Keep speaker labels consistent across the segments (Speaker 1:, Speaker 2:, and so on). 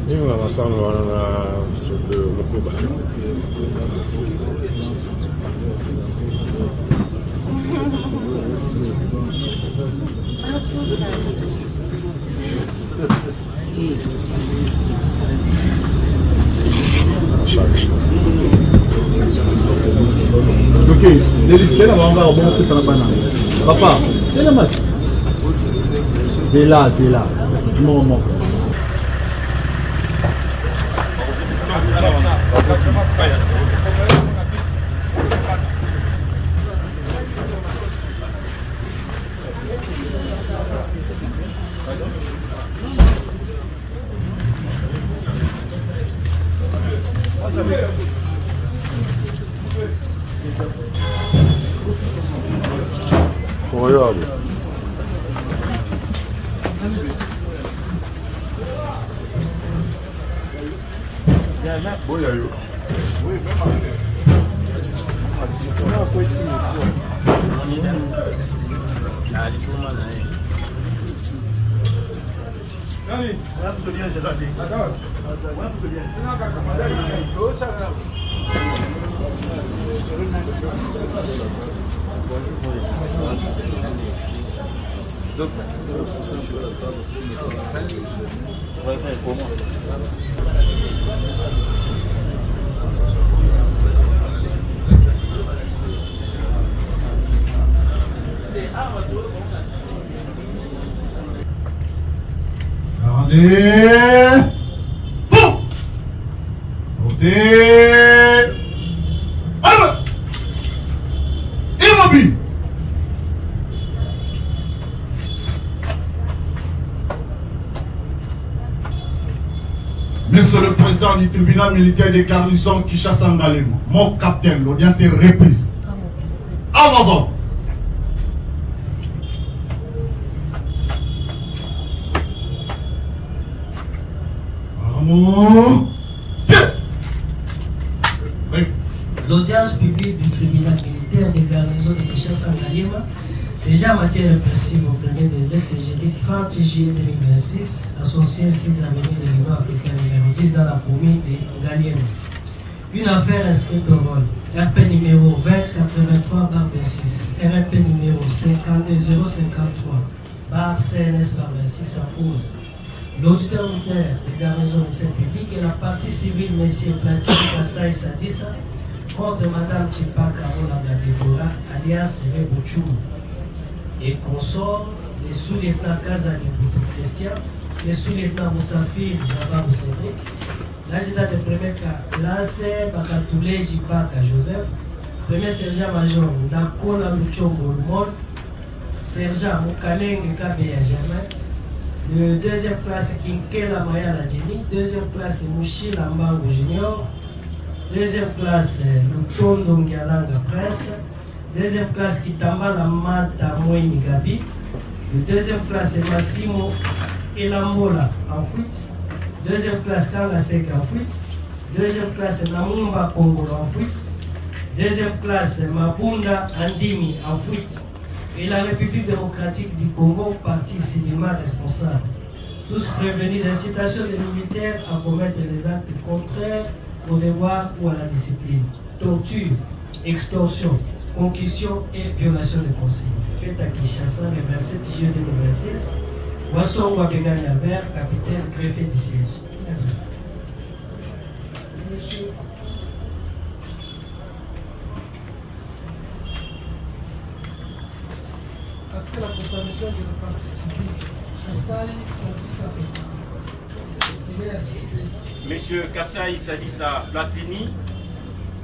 Speaker 1: Mimi wanasema wana sude mkubwa.
Speaker 2: Ok, délite là, on va remonter ça là-bas. Papa, c'est la match. C'est là. Non, non.
Speaker 1: Regarde. Olha aí.
Speaker 2: Attendez. Fou. Immobile. Monsieur le président du tribunal militaire de garnison Kinshasa Ngalema, mon capitaine, l'audience est reprise. À vos ordres.
Speaker 3: L'audience publique du tribunal militaire de garnison de Kinshasa Ngalema, c'est en matière répressive au premier délai, c'est jeudi 30 juillet 2026, associé 6 avenue de l'Union africaine numéro 10 dans la commune de Ngalema. Une affaire inscrite au rôle, RP numéro 2083-26, RP numéro 52053, CNS-26 en cours. L'auditeur militaire de garnison de cette publique et la partie civile, M. Platini Kassai Sadissa, contre Mme Chipaka Olanga Deborah, alias Rebochou, et consort les sous-lieutenants Kazali Boutou Christian, les sous-lieutenants Moussafir Zababou Cédric, l'adjudant de première classe Bakatoulé Jipaka Joseph, premier sergent-major Ndakola Luchombo Lumon, sergent Moukaleng Kabeya Germain, le deuxième classe Kinkela Mayala Jenny, deuxième classe Mouchi Lambango Junior, deuxième classe Lutondo Ngialanga Prince, deuxième classe Kitamba Lamata Moini Gabi, le deuxième classe Massimo Elambola en fuite, deuxième classe Kanga Sek en fuite, deuxième classe Namumba Kongo en fuite, deuxième classe Mabunda Andimi en fuite, et la République démocratique du Congo, parti civilement responsable. Tous prévenus d'incitation des militaires à commettre les actes contraires au devoir ou à la discipline. Torture, extorsion, concussion et violation de consignes. Fait à Kinshasa le 27 juillet 2026. Boisson Wabegani Albert, capitaine préfet du siège. Merci.
Speaker 4: Monsieur. Après la comparution de la partie civile, Kassai Sadissa Platini, il est assisté.
Speaker 5: Monsieur Kassai Sadissa Platini,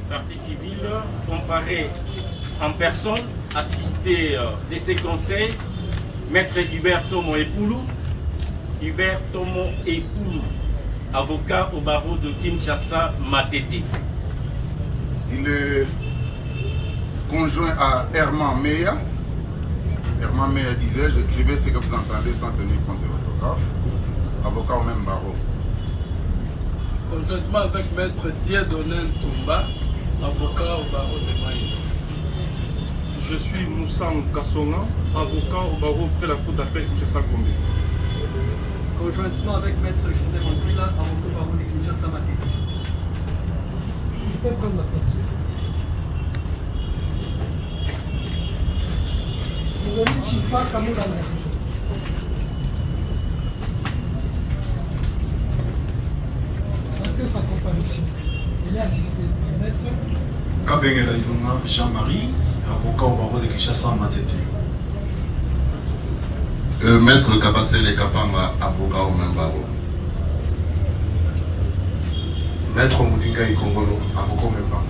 Speaker 5: partie civile, comparé en personne, assisté de ses conseils, Maître Hubert Tomo Epoulou, avocat au barreau de Kinshasa Matete.
Speaker 6: Il est conjoint à Herman Meya Herman Meyer disait, j'écrivais ce que vous entendez sans tenir compte de l'orthographe. Avocat au même barreau.
Speaker 7: Conjointement avec Maître Dieudonné Ntumba, avocat au barreau de Maïs.
Speaker 8: Je suis Moussa Kassonga, avocat au barreau près la cour d'appel Kinshasa-Gombe.
Speaker 7: Conjointement avec Maître Gendé Manfila, avocat au barreau de Kinshasa-Maté.
Speaker 4: Je peux prendre la place. Nous Chipaka Moulanga. Après sa comparution, il est assisté par Maître
Speaker 9: Kabengela Ilunga Jean-Marie, avocat au barreau de Kinshasa-Matete.
Speaker 6: Maître Kabasele Kapanga, avocat au même barreau.
Speaker 9: Maître Moudinga Ikongolo, avocat au même barreau.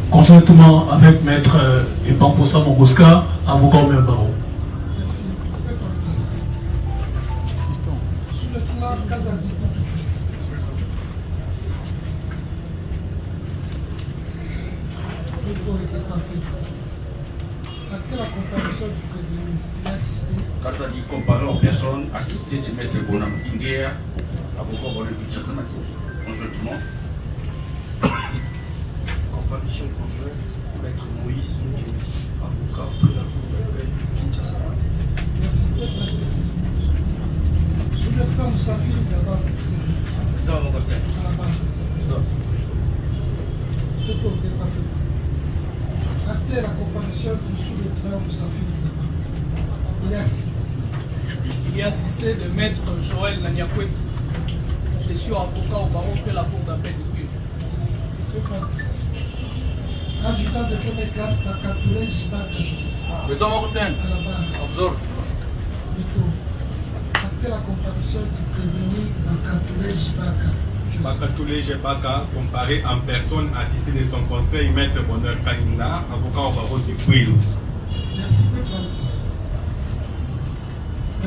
Speaker 10: Conjointement avec Maître Epamposa Mogoska, avocat au même barreau.
Speaker 4: Merci. Je peux prendre place. Sous le plan Kazadi Christ. Le corps n'était pas fait. Après la comparution du prévenu, il a assisté.
Speaker 11: Kazadi comparé en personne, assisté de Maître Bonam Kinguea, avocat au barreau de Kinshasa-Maté. Conjointement.
Speaker 12: Comparution conjointe, Maître Moïse Mukeli, avocat près la cour d'appel Kinshasa.
Speaker 4: Merci. Je peux prendre place. Sous le plan de sa fille Isabelle,
Speaker 12: Ça va, mon capitaine.
Speaker 4: à la base. Le corps n'était pas fait. Après la comparution du sous-lieutenant de sa fille Isabelle, il est assisté.
Speaker 7: Il est assisté de Maître Joël Naniakweti. Je suis avocat au barreau près la cour d'appel de Cuire.
Speaker 4: Merci. Je peux prendre place. Adjudant de première classe, Bakatoulé Jibaka Joseph.
Speaker 11: Présent, mon capitaine.
Speaker 4: À la barre.
Speaker 11: Abdor.
Speaker 4: Plutôt. Après la comparution du prévenu Bakatoulé Jibaka Joseph.
Speaker 1: Bakatoulé Jebaka, comparé en personne, assisté de son conseil, Maître Bonheur Kaninda, avocat au barreau de Kwilu.
Speaker 4: Merci, peut prendre place.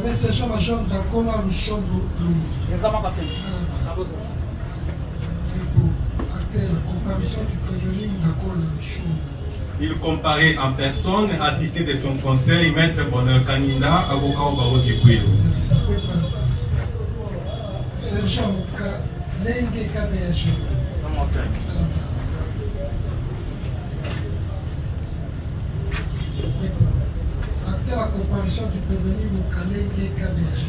Speaker 4: Le sergent-major Dakola Lushombo Lumi.
Speaker 7: Présent, mon capitaine.
Speaker 4: À la barre. Après la comparution du prévenu Dakola Lushombo.
Speaker 1: Il comparait en personne, assisté de son conseil, Maître Bonheur Kaninda, avocat au barreau de Kwilu.
Speaker 4: Merci, peut prendre place. Sergent Mouka Nenge KBH.
Speaker 7: Présent, mon capitaine.
Speaker 4: À la barre. Après la comparution du prévenu Moukanenge KBH.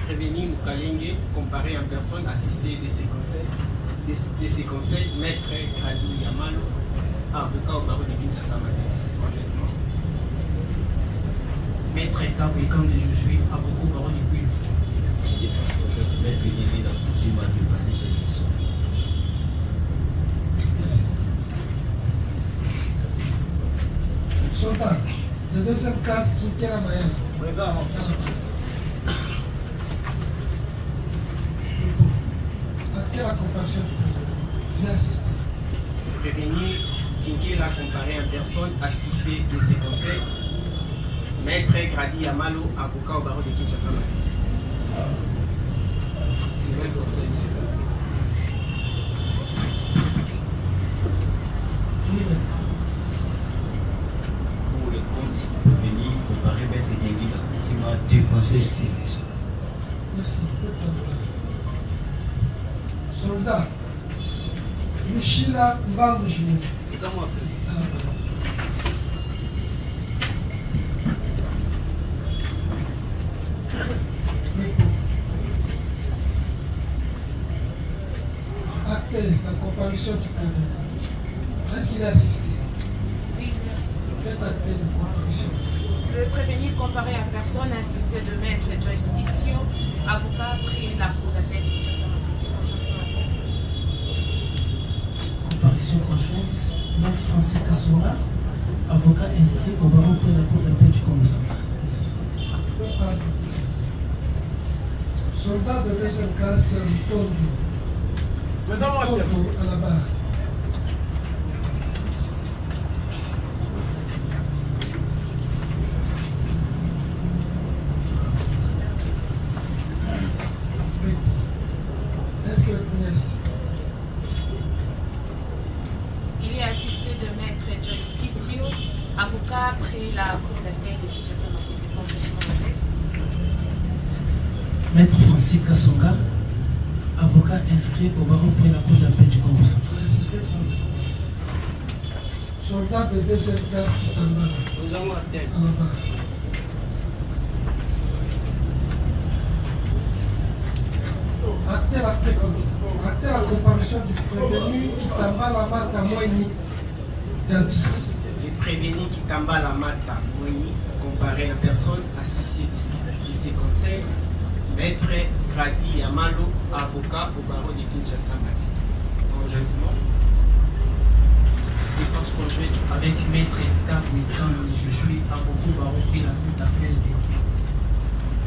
Speaker 12: Prévenu Moukalenge, comparé en personne, assisté de ses conseils, Maître Grady Yamalo, avocat au barreau de Kinshasa-Maté. Conjointement.
Speaker 3: Maître Kabouikam de Josué, avocat au barreau de Kwilu.
Speaker 11: Défense conjointe, Maître David Apousima de Fassé Chélisson.
Speaker 4: Merci. Soldat de deuxième classe, Kinkera Mayana.
Speaker 7: Présent, mon capitaine.
Speaker 4: Après la comparution du prévenu, il a assisté.
Speaker 12: Prévenu Kinkela, comparé en personne, assisté de ses conseils, Maître Grady Yamalo, avocat au barreau de Kinshasa-Maté. C'est le même conseil, monsieur le président.
Speaker 4: Oui, maintenant.
Speaker 11: Pour le compte prévenu, comparé Maître David Apousima, défenseur Chélisson.
Speaker 4: Merci. Peut prendre place. Soldat Michila Mbangu Junior.
Speaker 7: Présent, mon capitaine.
Speaker 4: À la barre. Après la comparution du prévenu, est-ce qu'il a assisté?
Speaker 13: Oui, il a assisté.
Speaker 4: Faites acte de comparution.
Speaker 13: Le prévenu comparé en personne assisté de Maître Joyce Issio, avocat près la cour d'appel de Kinshasa-Maté.
Speaker 3: Comparution conjointe, Maître Francis Kassonga, avocat inscrit au barreau près la cour d'appel du Congo central.
Speaker 4: Peut prendre place. Soldat de deuxième classe, Tondo.
Speaker 7: Présent, mon capitaine.
Speaker 4: Tondo à la barre. Est-ce que le premier assistant?
Speaker 13: Il est assisté de Maître Joyce Issio, avocat
Speaker 3: Maître Francis Kassonga, avocat inscrit au barreau pour la Cour d'appel du Congo central.
Speaker 4: Soldat de deuxième classe qui t'emballe.
Speaker 12: Nous avons un test. Acte la comparution du prévenu qui t'emballe la mata moini d'habit. Le prévenu qui t'emballe la mata moini comparé en personne assistée de ses conseils, Maître Grady Yamalo, avocat au barreau de Kinshasa. Conjointement.
Speaker 3: Défense conjointe avec Maître Kabouikan, je suis avocat au barreau puis la Cour d'appel de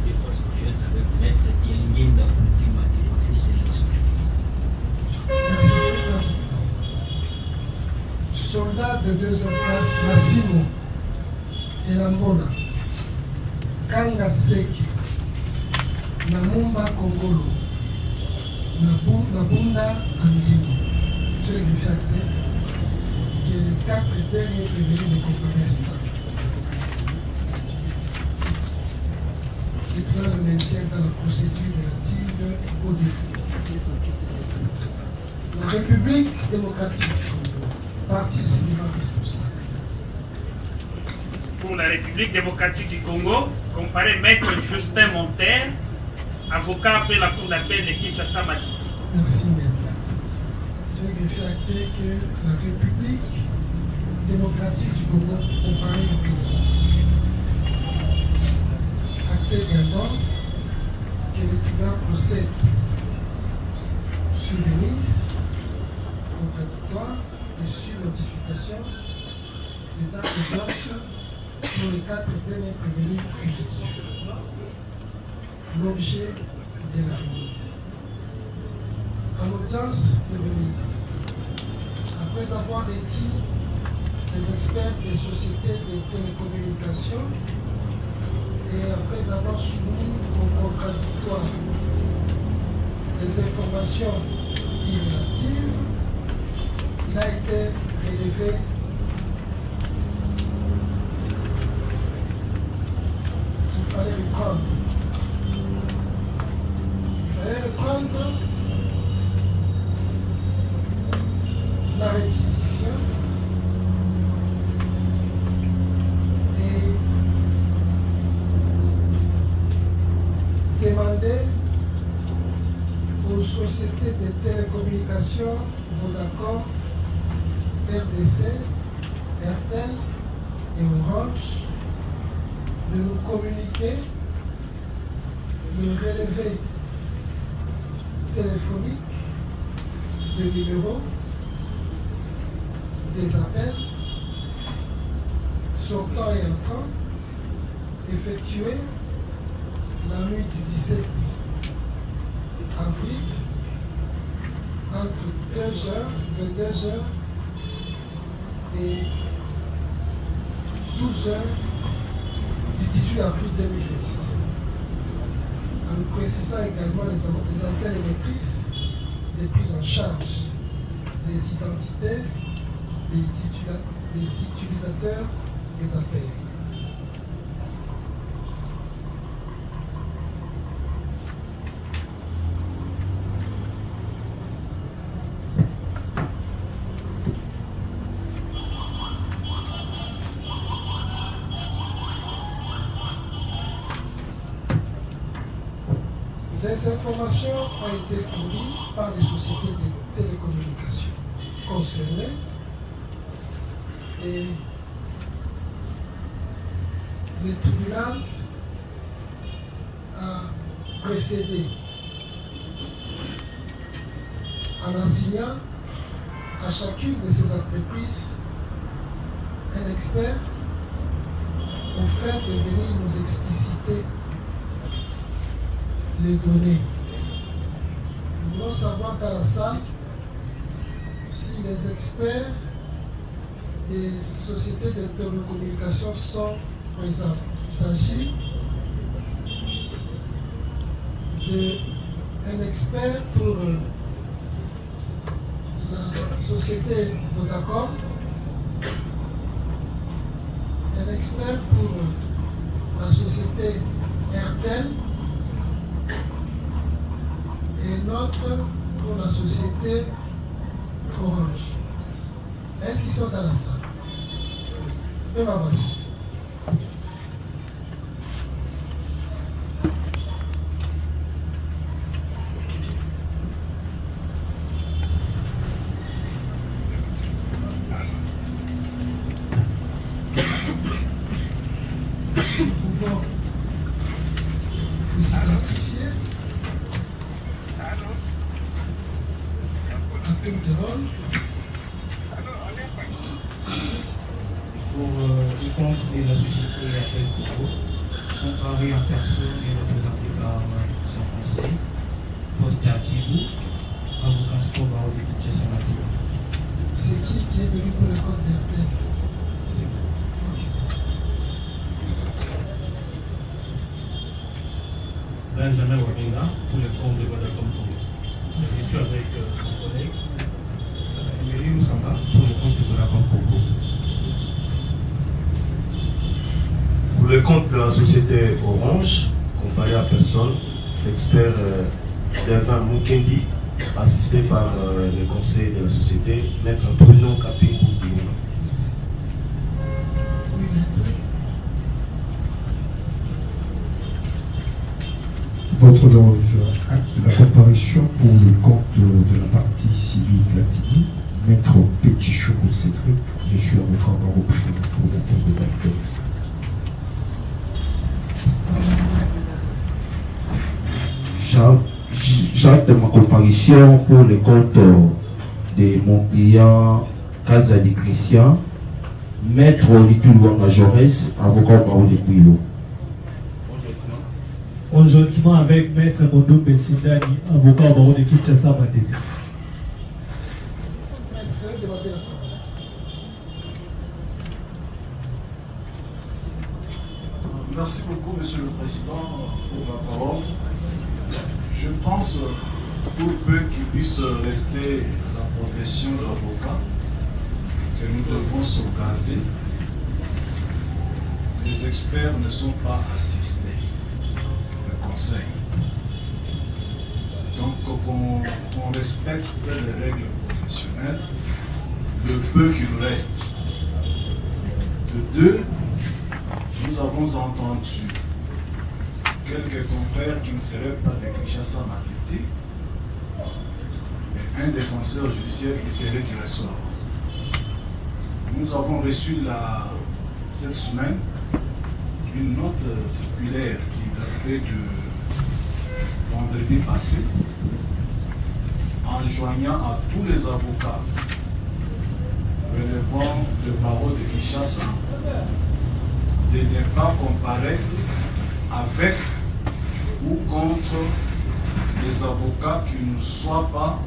Speaker 14: défense conjointe avec Maître Diengenda Koutima, défense de service.
Speaker 4: Merci. Soldat de deuxième classe, Massimo Elambona, Kanga Seki, Namumba Kongolo, Nabunda Andimo. Je le greffier acté qui est les 4 derniers prévenus de comparaison. C'est là le maintien dans la procédure relative au défaut. La République démocratique du Congo, partie civilement responsable.
Speaker 5: Pour la République démocratique du Congo, comparé Maître Justin Monterre, avocat après la Cour d'appel de Kinshasa Mati.
Speaker 4: Merci, Maître. Je vais greffier acté que la République démocratique du Congo, comparé au président. Acté également que le tribunal procède sur remise contradictoire et sur notification de date de blanche pour les 4 derniers prévenus fugitifs. L'objet de la remise. En audience de remise, après avoir requis des experts des sociétés de télécommunications et après avoir soumis au contradictoire des informations irrelatives, il a été relevé qu'il fallait reprendre. Il fallait reprendre la réquisition et demander aux sociétés de télécommunications Vodacom, RDC, RTL et Orange de nous communiquer le relevé téléphonique de numéros des appels sortant et entrant effectués la nuit du 17 avril entre 2h, 22h et 12h du 18 avril 2026. En nous précisant également les antennes émettrices, les prises en charge, les identités des utilisateurs des appels. Les informations ont été fournies par les sociétés de télécommunications concernées et le tribunal a précédé en assignant à chacune de ces entreprises un expert au fait de venir nous expliciter les données. Nous voulons savoir dans la salle si les experts des sociétés de télécommunications sont présents. Il s'agit d'un expert pour la société Vodacom, un expert pour la société RTL, maître pour la société Orange. Est-ce qu'ils sont dans la salle? Oui. Ils peuvent avancer. Nous pouvons vous identifier à tour de rôle.
Speaker 15: Pour les comptes de la société Appel Coco, comparé en personne et représenté par son conseil, Foster Tibou, avocat sport barreau de Kinshasa.
Speaker 4: C'est qui est venu pour le compte d'Appel?
Speaker 15: C'est vous. Benjamin Wabenga pour le compte de Vodacom Congo. Je suis avec mon collègue Emery Moussamba pour le compte de Vodacom Congo.
Speaker 16: Pour le compte de la société Orange, comparé à personne, l'expert Delvin Mukendi, assisté par le conseil de la société, Maître Bruno Kapingou.
Speaker 17: Votre loge acte la comparution pour le compte de la partie civile Platini, Maître Pétichon Cédric, je suis avocat barreau privé pour la Cour de l'acteur. J'acte ma comparution pour le compte de mon client Kazali Christian, Maître Lituluanga Jaurès, avocat barreau de Kouilo.
Speaker 10: Conjointement avec Maître Mondo Bessidani, avocat au barreau de Kinshasa Matete.
Speaker 9: Merci beaucoup, Monsieur le Président, pour la parole. Je pense, pour peu qu'il puisse rester la profession d'avocat, que nous devons sauvegarder. Les experts ne sont pas assistés. Conseil. Donc qu'on respecte les règles professionnelles, le peu qu'il nous reste. De deux, nous avons entendu quelques confrères qui ne seraient pas des Kinshasa Matete, mais un défenseur judiciaire qui serait du ressort. Nous avons reçu cette semaine une note circulaire qui datait de vendredi passé, enjoignant à tous les avocats relevant le barreau de Kinshasa de ne pas comparer avec ou contre les avocats qui ne soient pas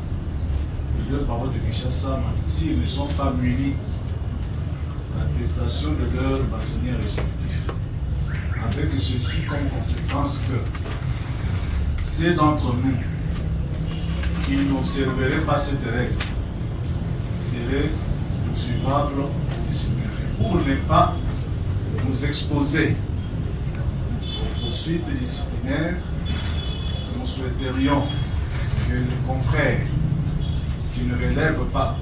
Speaker 9: le barreau de Kinshasa s'ils ne sont pas munis l'attestation de leurs bâtonniers respectifs. Avec ceci comme conséquence que ceux d'entre nous qui n'observeraient pas cette règle seraient poursuivables ou disciplinaires. Pour ne pas nous exposer aux poursuites disciplinaires, nous souhaiterions que les confrères qui ne relèvent pas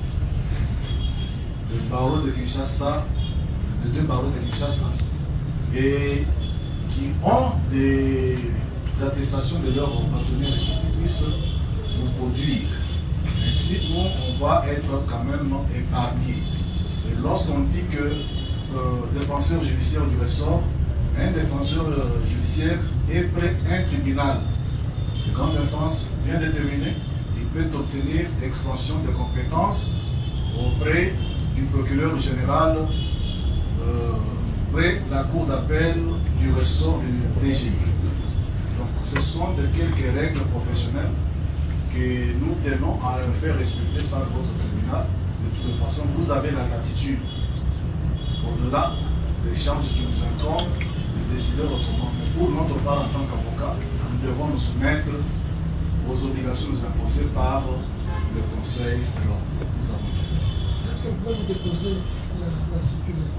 Speaker 9: le barreau de Kinshasa, les deux barreaux de Kinshasa, et qui ont des attestations de leurs bâtonniers respectifs pour produire. Ainsi, nous, on va être quand même épargnés. Et lorsqu'on dit que défenseur judiciaire du ressort, un défenseur judiciaire est près un tribunal de grande instance bien déterminé, il peut obtenir extension de compétences auprès du procureur général près la cour d'appel du ressort du DGI. Donc ce sont de quelques règles professionnelles que nous tenons à faire respecter par votre tribunal. De toute façon, vous avez la latitude, au-delà des charges qui nous incombent, de décider autrement. Mais pour notre part, en tant qu'avocat, nous devons nous soumettre aux obligations imposées par le Conseil de l'ordre. Nous avons dit.
Speaker 4: Est-ce que vous pouvez nous déposer la circulaire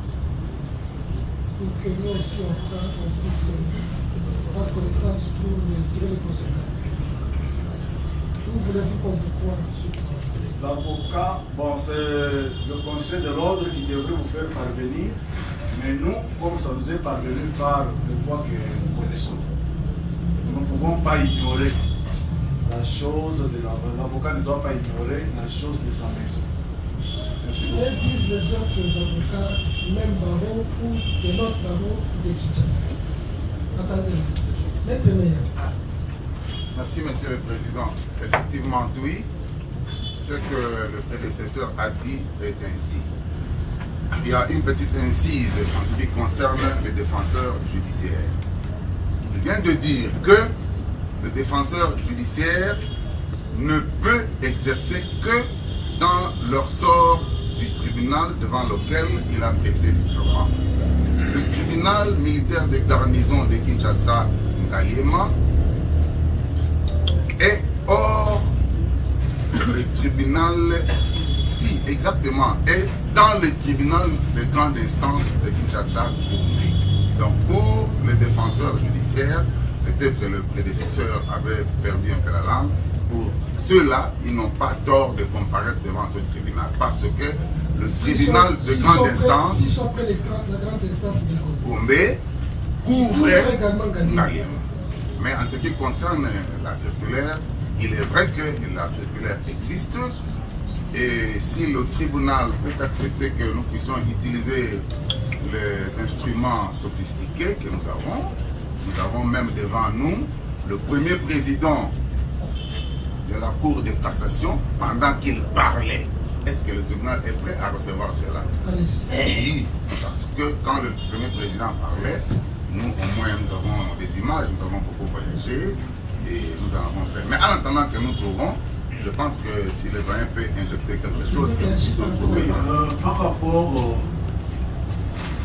Speaker 4: pour que nous aussi on puisse prendre connaissance pour tirer les conséquences? Où voulez-vous qu'on vous croie?
Speaker 9: L'avocat, bon, c'est le conseil de l'ordre qui devrait vous faire parvenir, mais nous, comme ça nous est parvenu par le poids que nous connaissons, nous ne pouvons pas ignorer la chose de l'avocat ne doit pas ignorer la chose de sa maison. Merci beaucoup.
Speaker 4: Que disent les autres avocats, même barreau ou de notre barreau de Kinshasa? Attendez, Maître Meya.
Speaker 6: Merci, Monsieur le Président. Effectivement, oui, ce que le prédécesseur a dit est ainsi. Il y a une petite incise en ce qui concerne les défenseurs judiciaires. Il vient de dire que le défenseur judiciaire ne peut exercer que dans leur sort du tribunal devant lequel il a prêté serment. Le tribunal militaire de garnison de Kinshasa, Ngaliema, est hors le tribunal, si exactement, est dans le tribunal de grande instance de Kinshasa. Donc pour le défenseur judiciaire, peut-être le prédécesseur avait perdu un peu la langue, pour ceux-là, ils n'ont pas tort de comparaître devant ce tribunal parce que le tribunal de grande instance,
Speaker 4: s'ils sont près de la grande instance de
Speaker 6: Gombe, couvre Ngaliema. Mais en ce qui concerne la circulaire, il est vrai que la circulaire existe et si le tribunal peut accepter que nous puissions utiliser les instruments sophistiqués que nous avons même devant nous le premier président de la Cour de cassation pendant qu'il parlait. Est-ce que le tribunal est prêt à recevoir cela? Oui, parce que quand le premier président parlait, nous au moins nous avons des images, nous avons beaucoup voyagé et nous en avons fait. Mais en attendant que nous trouvons, je pense que si le voyant peut injecter quelque chose,
Speaker 9: par rapport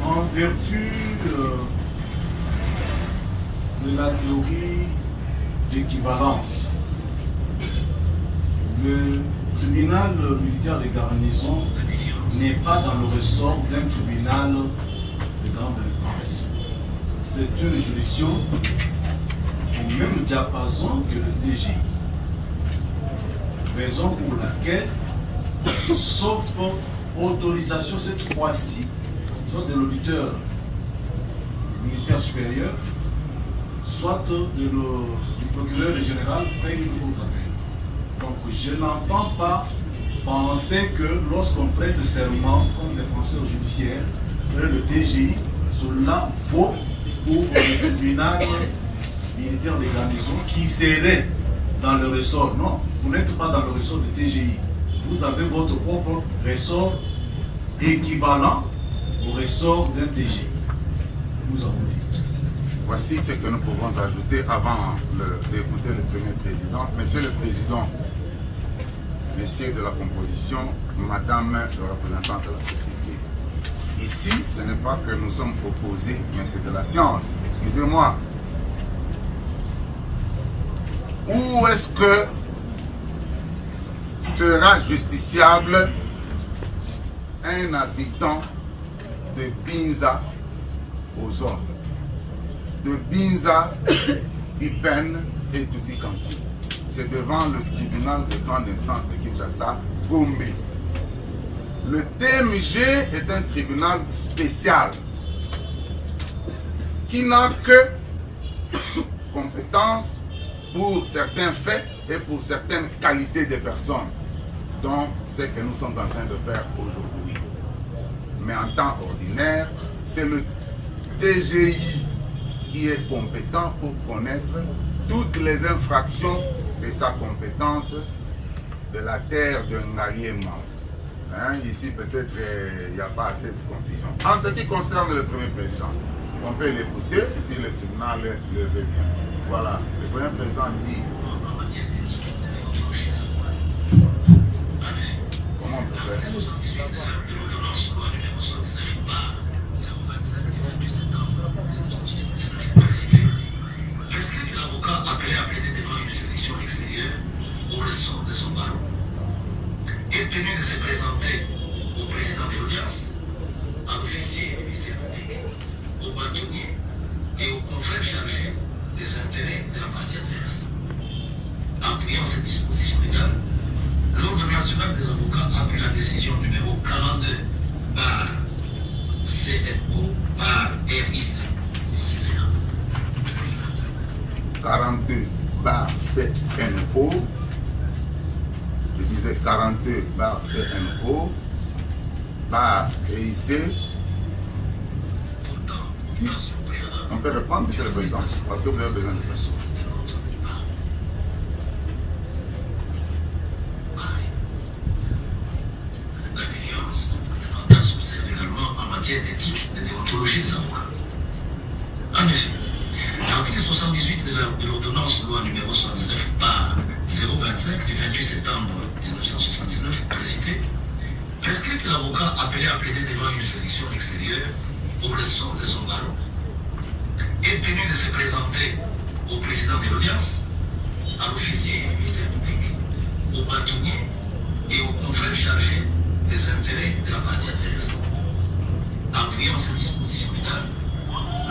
Speaker 9: en vertu de la théorie d'équivalence, le tribunal militaire de garnison n'est pas dans le ressort d'un tribunal de grande instance. C'est une juridiction au même diapason que le DGI. Raison pour laquelle, sauf autorisation cette fois-ci, soit de l'auditeur militaire supérieur, soit du procureur général, paye une cour d'appel. Donc je n'entends pas penser que lorsqu'on prête serment comme défenseur judiciaire, le DGI, cela vaut pour le tribunal militaire de garnison qui serait dans le ressort. Non, vous n'êtes pas dans le ressort de DGI. Vous avez votre propre ressort équivalent au ressort d'un DGI. Nous avons dit.
Speaker 6: Voici ce que nous pouvons ajouter avant d'écouter le premier président. Monsieur le Président, Messieurs de la composition, Madame le représentant de la société. Ici, ce n'est pas que nous sommes opposés, mais c'est de la science. Excusez-moi. Où est-ce que sera justiciable un habitant de Binza aux zones? De Binza, Ipen et Toutikanti. C'est devant le tribunal de grande instance de Kinshasa, Gombe. Le TMG est un tribunal spécial qui n'a que compétence pour certains faits et pour certaines qualités de personnes, dont ce que nous sommes en train de faire aujourd'hui. Mais en temps ordinaire, c'est le DGI qui est compétent pour connaître toutes les infractions de sa compétence de la terre de Ngaliema. Ici, peut-être, il n'y a pas assez de confusion. En ce qui concerne le premier président, on peut l'écouter si le tribunal le veut bien. Voilà, le premier président dit. Comment on peut faire?
Speaker 18: Est-ce que l'avocat appelé à plaider devant une juridiction extérieure au ressort de son barreau est tenu de se présenter au président de l'audience, à l'officier du ministère public, au bâtonnier et au confrère chargé des intérêts de la partie adverse? Appuyant cette disposition légale, l'Ordre national des avocats a pris la décision numéro 42 par CNO par RIC
Speaker 6: 42 par CNO, je disais 42 par CNO, par RIC. On peut reprendre, monsieur le Président, parce que vous avez besoin de ça.
Speaker 18: D'éthique et de déontologie des avocats. En effet, l'article 78 de l'ordonnance loi numéro 79 par 025 du 28 septembre 1979 précité prescrit que l'avocat appelé à plaider devant une juridiction extérieure au raison de son barreau est tenu de se présenter au président de l'audience, à l'officier du ministère public, au bâtonnier et au confrère chargé des intérêts de la partie adverse. Appuyant cette disposition légale,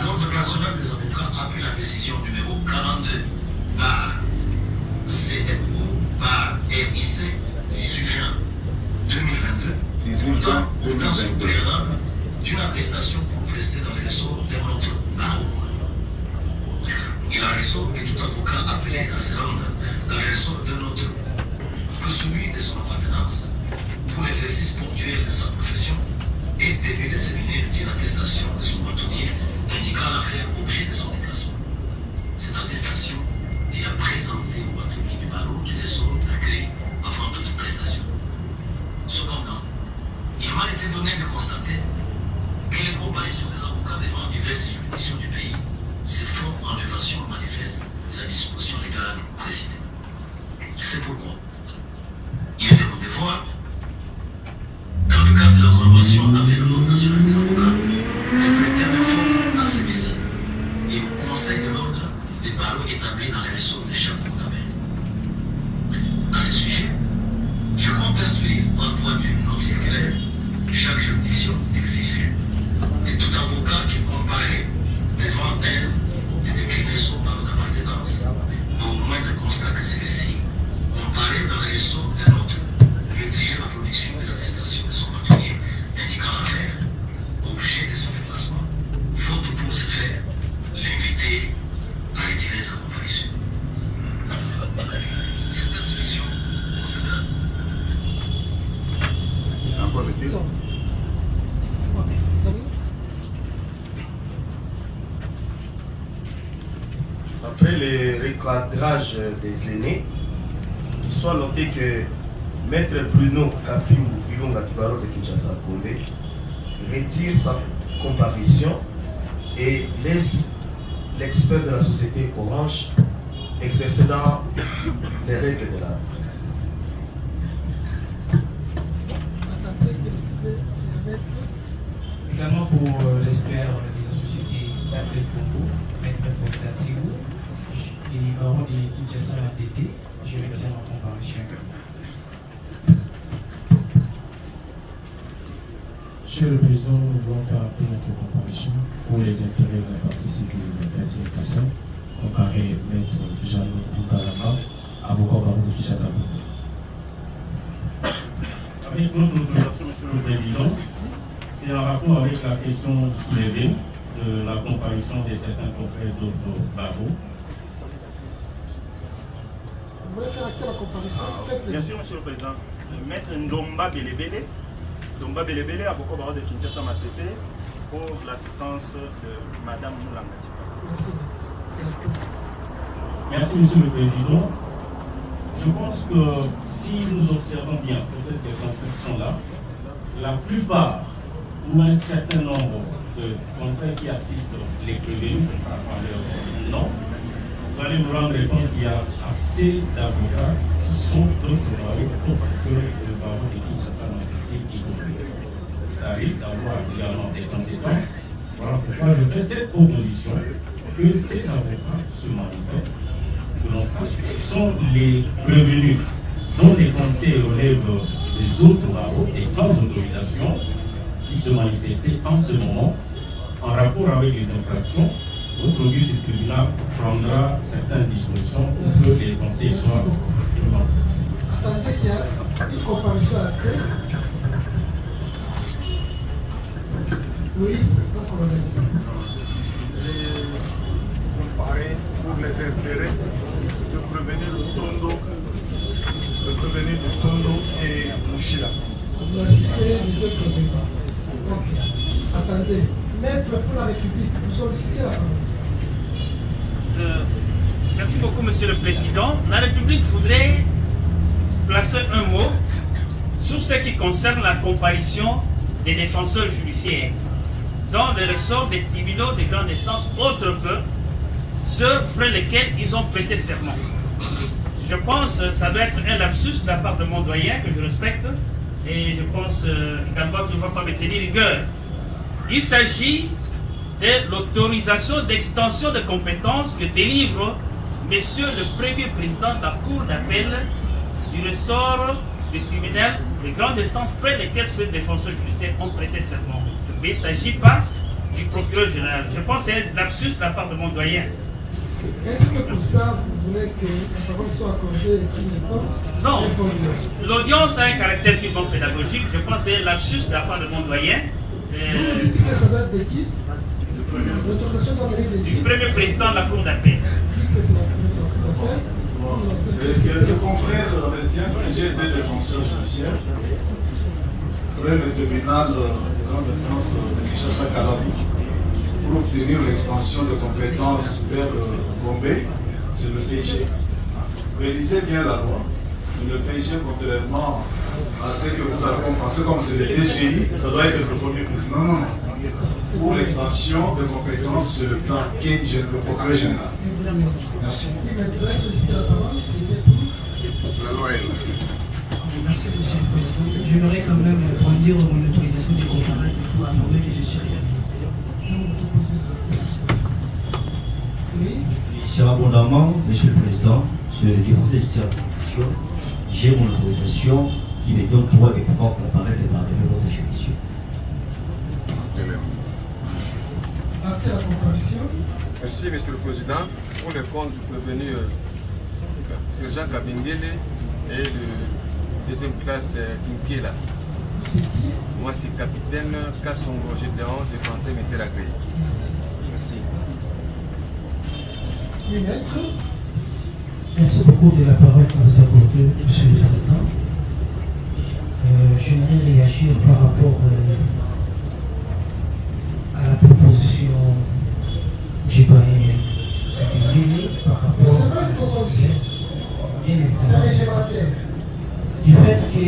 Speaker 18: l'Ordre national des avocats a pris la décision numéro 42 par CNO par RIC du 18 juin 2022, autant sous préalable d'une attestation pour prester dans les ressorts d'un autre barreau. Il en ressort que tout avocat appelé à se rendre dans les ressorts d'un autre que celui de son appartenance pour l'exercice ponctuel de sa profession est tenu de se munir d'une attestation de son bâtonnier indiquant l'affaire objet de son déplacement. Cette attestation est à présenter au bâtonnier du barreau du ressort d'accueil avant toute prestation. Cependant, il m'a été donné de constater que les comparaisons des avocats devant diverses juridictions du pays se font en violation manifeste de la disposition légale précitée. C'est pourquoi il est de mon devoir, dans le cadre de la collaboration avec l'Ordre national des avocats, de prêter main forte à celui-ci et au Conseil de l'Ordre des barreaux établis dans les ressorts de chaque cour d'appel. À ce sujet, je compte instruire par voie d'une note circulaire chaque juridiction d'exiger de tout avocat qui comparaît devant elle de décliner son barreau d'appartenance, au moindre constat que celui-ci comparaît dans les ressorts d'un autre, lui exiger la production de l'attestation de son bâtonnier indiquant l'affaire, objet de son déplacement, faute pour ce faire, l'inviter à retirer sa comparution. Cette instruction procédera.
Speaker 6: C'est encore le tir.
Speaker 16: Après le recadrage des aînés, qu'il soit noté que Maître Bruno Kapimbu Ilunga Kibaro de Kinshasa Gombe retire sa comparution et laisse l'expert de la société Orange exercer dans les règles de l'art.
Speaker 15: Également pour l'expert de la société d'Appel Congo, Maître Constantinou, et baron de Kinshasa ATT, je retire ma comparution.
Speaker 19: Monsieur le Président, nous voulons faire appeler notre comparution pour les intérêts de la partie civile de la direction, comparé Maître Jeannot Boukalama, avocat baron de Kinshasa.
Speaker 20: Avec notre autorisation, Monsieur le Président, c'est en rapport avec la question soulevée de la comparution de certains confrères d'autres barreaux.
Speaker 4: Vous voulez faire acter la comparution?
Speaker 8: Bien sûr, Monsieur le Président. Maître Ndomba Belebele, avocat barreau de Kinshasa Matete, pour l'assistance de Madame Moulanga.
Speaker 20: Merci, Monsieur le Président. Je pense que si nous observons bien, peut-être que les confrères sont là, la plupart ou un certain nombre de confrères qui assistent les prévenus, je ne parle pas leur nom, vous allez vous rendre compte qu'il y a assez d'avocats qui sont d'autres barreaux autres que le barreau de Kinshasa et Gombe. Ça risque d'avoir également des conséquences. Voilà pourquoi je fais cette proposition que ces avocats se manifestent, que l'on sache quels sont les prévenus dont les conseils relèvent des autres barreaux et sans autorisation qui se manifestaient en ce moment en rapport avec les infractions Aujourd'hui, ce tribunal prendra certaines dispositions pour que les conseils soient présents.
Speaker 4: Attendez qu'il y a une comparution à terre. Oui, le colonel.
Speaker 21: J'ai comparé pour les intérêts de prévenir le Tondo et Mouchila.
Speaker 4: Vous assistez les deux prévenus. Ok. Attendez. Maître pour la République, vous sollicitez la parole.
Speaker 5: Merci beaucoup, Monsieur le Président. La République voudrait placer un mot sur ce qui concerne la comparution des défenseurs judiciaires dans le ressort des tribunaux de grande instance autres que ceux près lesquels ils ont prêté serment. Je pense que ça doit être un lapsus de la part de mon doyen que je respecte et je pense également qu'il ne va pas me tenir rigueur. Il s'agit de l'autorisation d'extension de compétences que délivre Monsieur le Premier Président de la Cour d'appel du ressort du tribunal de grande instance près lesquels ceux défenseurs judiciaires ont prêté serment. Mais il ne s'agit pas du procureur général. Je pense que c'est un lapsus de la part de mon doyen.
Speaker 4: Est-ce que pour ça, vous voulez que la parole soit accordée et prise en compte?
Speaker 5: Non. L'audience a un caractère purement pédagogique. Je pense que c'est un lapsus de la part de mon doyen.
Speaker 4: Ça va être de qui?
Speaker 5: Du Premier Président de la Cour d'appel.
Speaker 9: Le confrère retient que j'ai été défenseur judiciaire près le tribunal de grande instance de Kinshasa-Kalabi pour obtenir l'extension de compétences vers Gombe, c'est le PG. Réalisez bien la loi. C'est le PG, contrairement à ce que vous avez pensé, comme c'est le DGI, ça doit être le premier président. Non. Pour l'extension de compétences, c'est le parquet, le procureur général. Merci.
Speaker 6: La loi est là.
Speaker 15: Merci, Monsieur le Président. J'aimerais quand même brandir mon autorisation de comparer pour informer que je suis réhabilité. Merci.
Speaker 14: Sur abondamment, Monsieur le Président, sur les défenses judiciaires de la Commission, j'ai mon autorisation qui me donne droit de pouvoir comparaître par les votre juridiction.
Speaker 21: Merci, Monsieur le Président. Pour les comptes du prévenu Sergent Kabindele et de deuxième classe Kinkela. Moi, c'est capitaine Kassongo Gédéon, défenseur Mételagréé. Merci.
Speaker 15: Merci beaucoup de la parole que vous accordez, Monsieur le Président. J'aimerais réagir par rapport à la proposition du doyen par rapport à la situation. Du fait que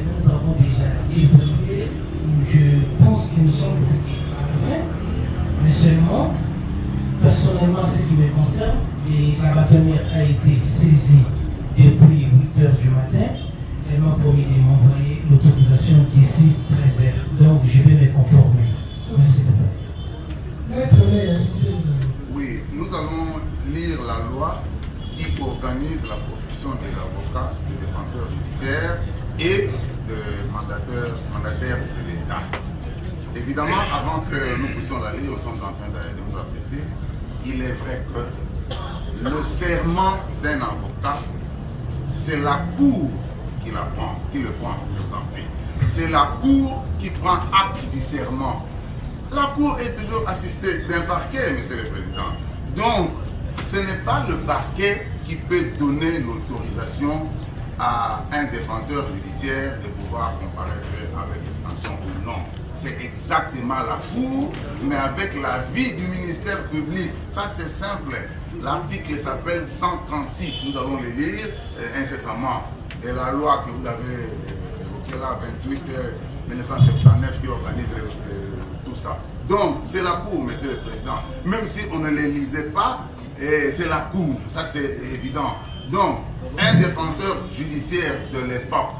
Speaker 15: nous avons déjà évolué, je pense que nous sommes restés à la fin, mais seulement, personnellement, ce qui me concerne, la bâtonnière a été saisie depuis 8 h du matin. Elle m'a promis de m'envoyer l'autorisation d'ici 13 h. Donc, je vais me conformer. Merci beaucoup.
Speaker 6: Oui, nous allons lire la loi qui organise la profession des avocats, des défenseurs judiciaires et des mandataires de l'État. Évidemment, avant que nous puissions la lire, nous sommes en train de nous apprêter. Il est vrai que le serment d'un avocat, c'est la Cour qui le prend, je vous en prie. C'est la Cour qui prend acte du serment. La Cour est toujours assistée d'un parquet, Monsieur le Président. Donc, ce n'est pas le parquet qui peut donner l'autorisation à un défenseur judiciaire de pouvoir comparaître avec extension ou non. C'est exactement la Cour, mais avec l'avis du ministère public. Ça, c'est simple. L'article s'appelle 136. Nous allons le lire incessamment. Et la loi que vous avez évoquée là, 28 1979, qui organise tout ça. Donc, c'est la Cour, Monsieur le Président. Même si on ne les lisait pas, c'est la Cour. Ça, c'est évident. Donc, un défenseur judiciaire de l'époque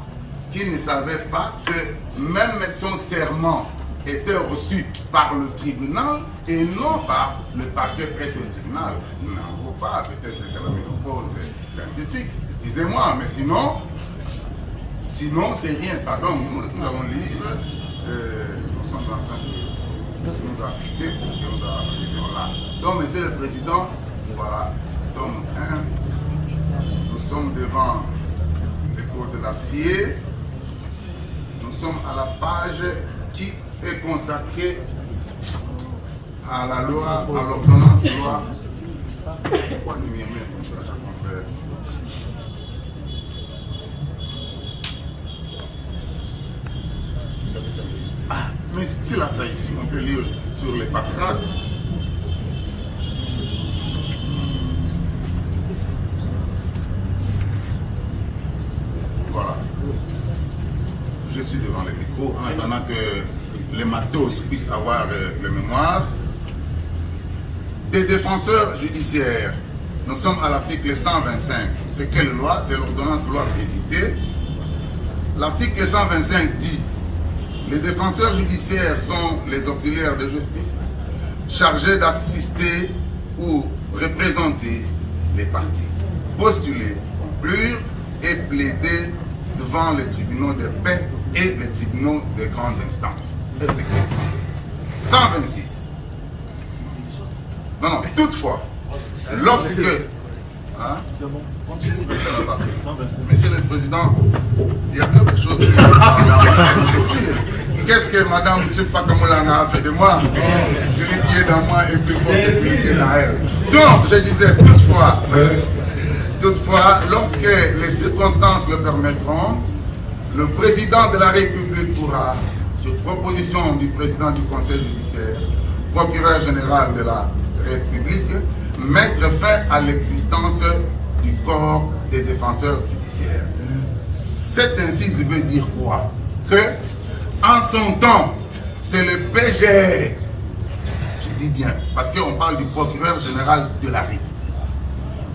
Speaker 6: qui ne savait pas que même son serment était reçu par le tribunal et non par le parquet presse au tribunal. N'en vaut pas, peut-être que c'est la ménopause scientifique. Disez-moi, mais sinon, c'est rien ça. Donc, nous allons lire, nous sommes en train de nous a quittés pour que nous arrivions là. Donc, Monsieur le Président, voilà, tome 1, nous sommes devant le code de l'acier, nous sommes à la page qui est consacrée à la loi, à l'ordonnance loi. Pourquoi nous murmurons comme ça, chers confrères? Ah, mais c'est là ça ici, on peut lire sur les paperasses. Voilà. Je suis devant le micro en attendant que les matos puissent avoir le mémoire. Des défenseurs judiciaires. Nous sommes à l'article 125. C'est quelle loi? C'est l'ordonnance loi précitée. L'article 125 dit: les défenseurs judiciaires sont les auxiliaires de justice chargés d'assister ou représenter les parties, postuler, conclure et plaider devant les tribunaux de paix et les tribunaux de grande instance. 126. Non, toutefois, lorsque... Hein?
Speaker 9: C'est bon.
Speaker 6: Monsieur le Président, il y a quelque chose. Qu'est-ce que Madame Tchipakamolanga a fait de moi? Celui qui est dans moi est plus fort que celui qui est dans elle. Donc, je disais, toutefois, lorsque les circonstances le permettront, le Président de la République pourra, sur proposition du Président du Conseil judiciaire, procureur général de la République, mettre fin à l'existence du corps des défenseurs judiciaires. Cette incise veut dire quoi? Que, en son temps, c'est le PGR, je dis bien, parce qu'on parle du procureur général de la République,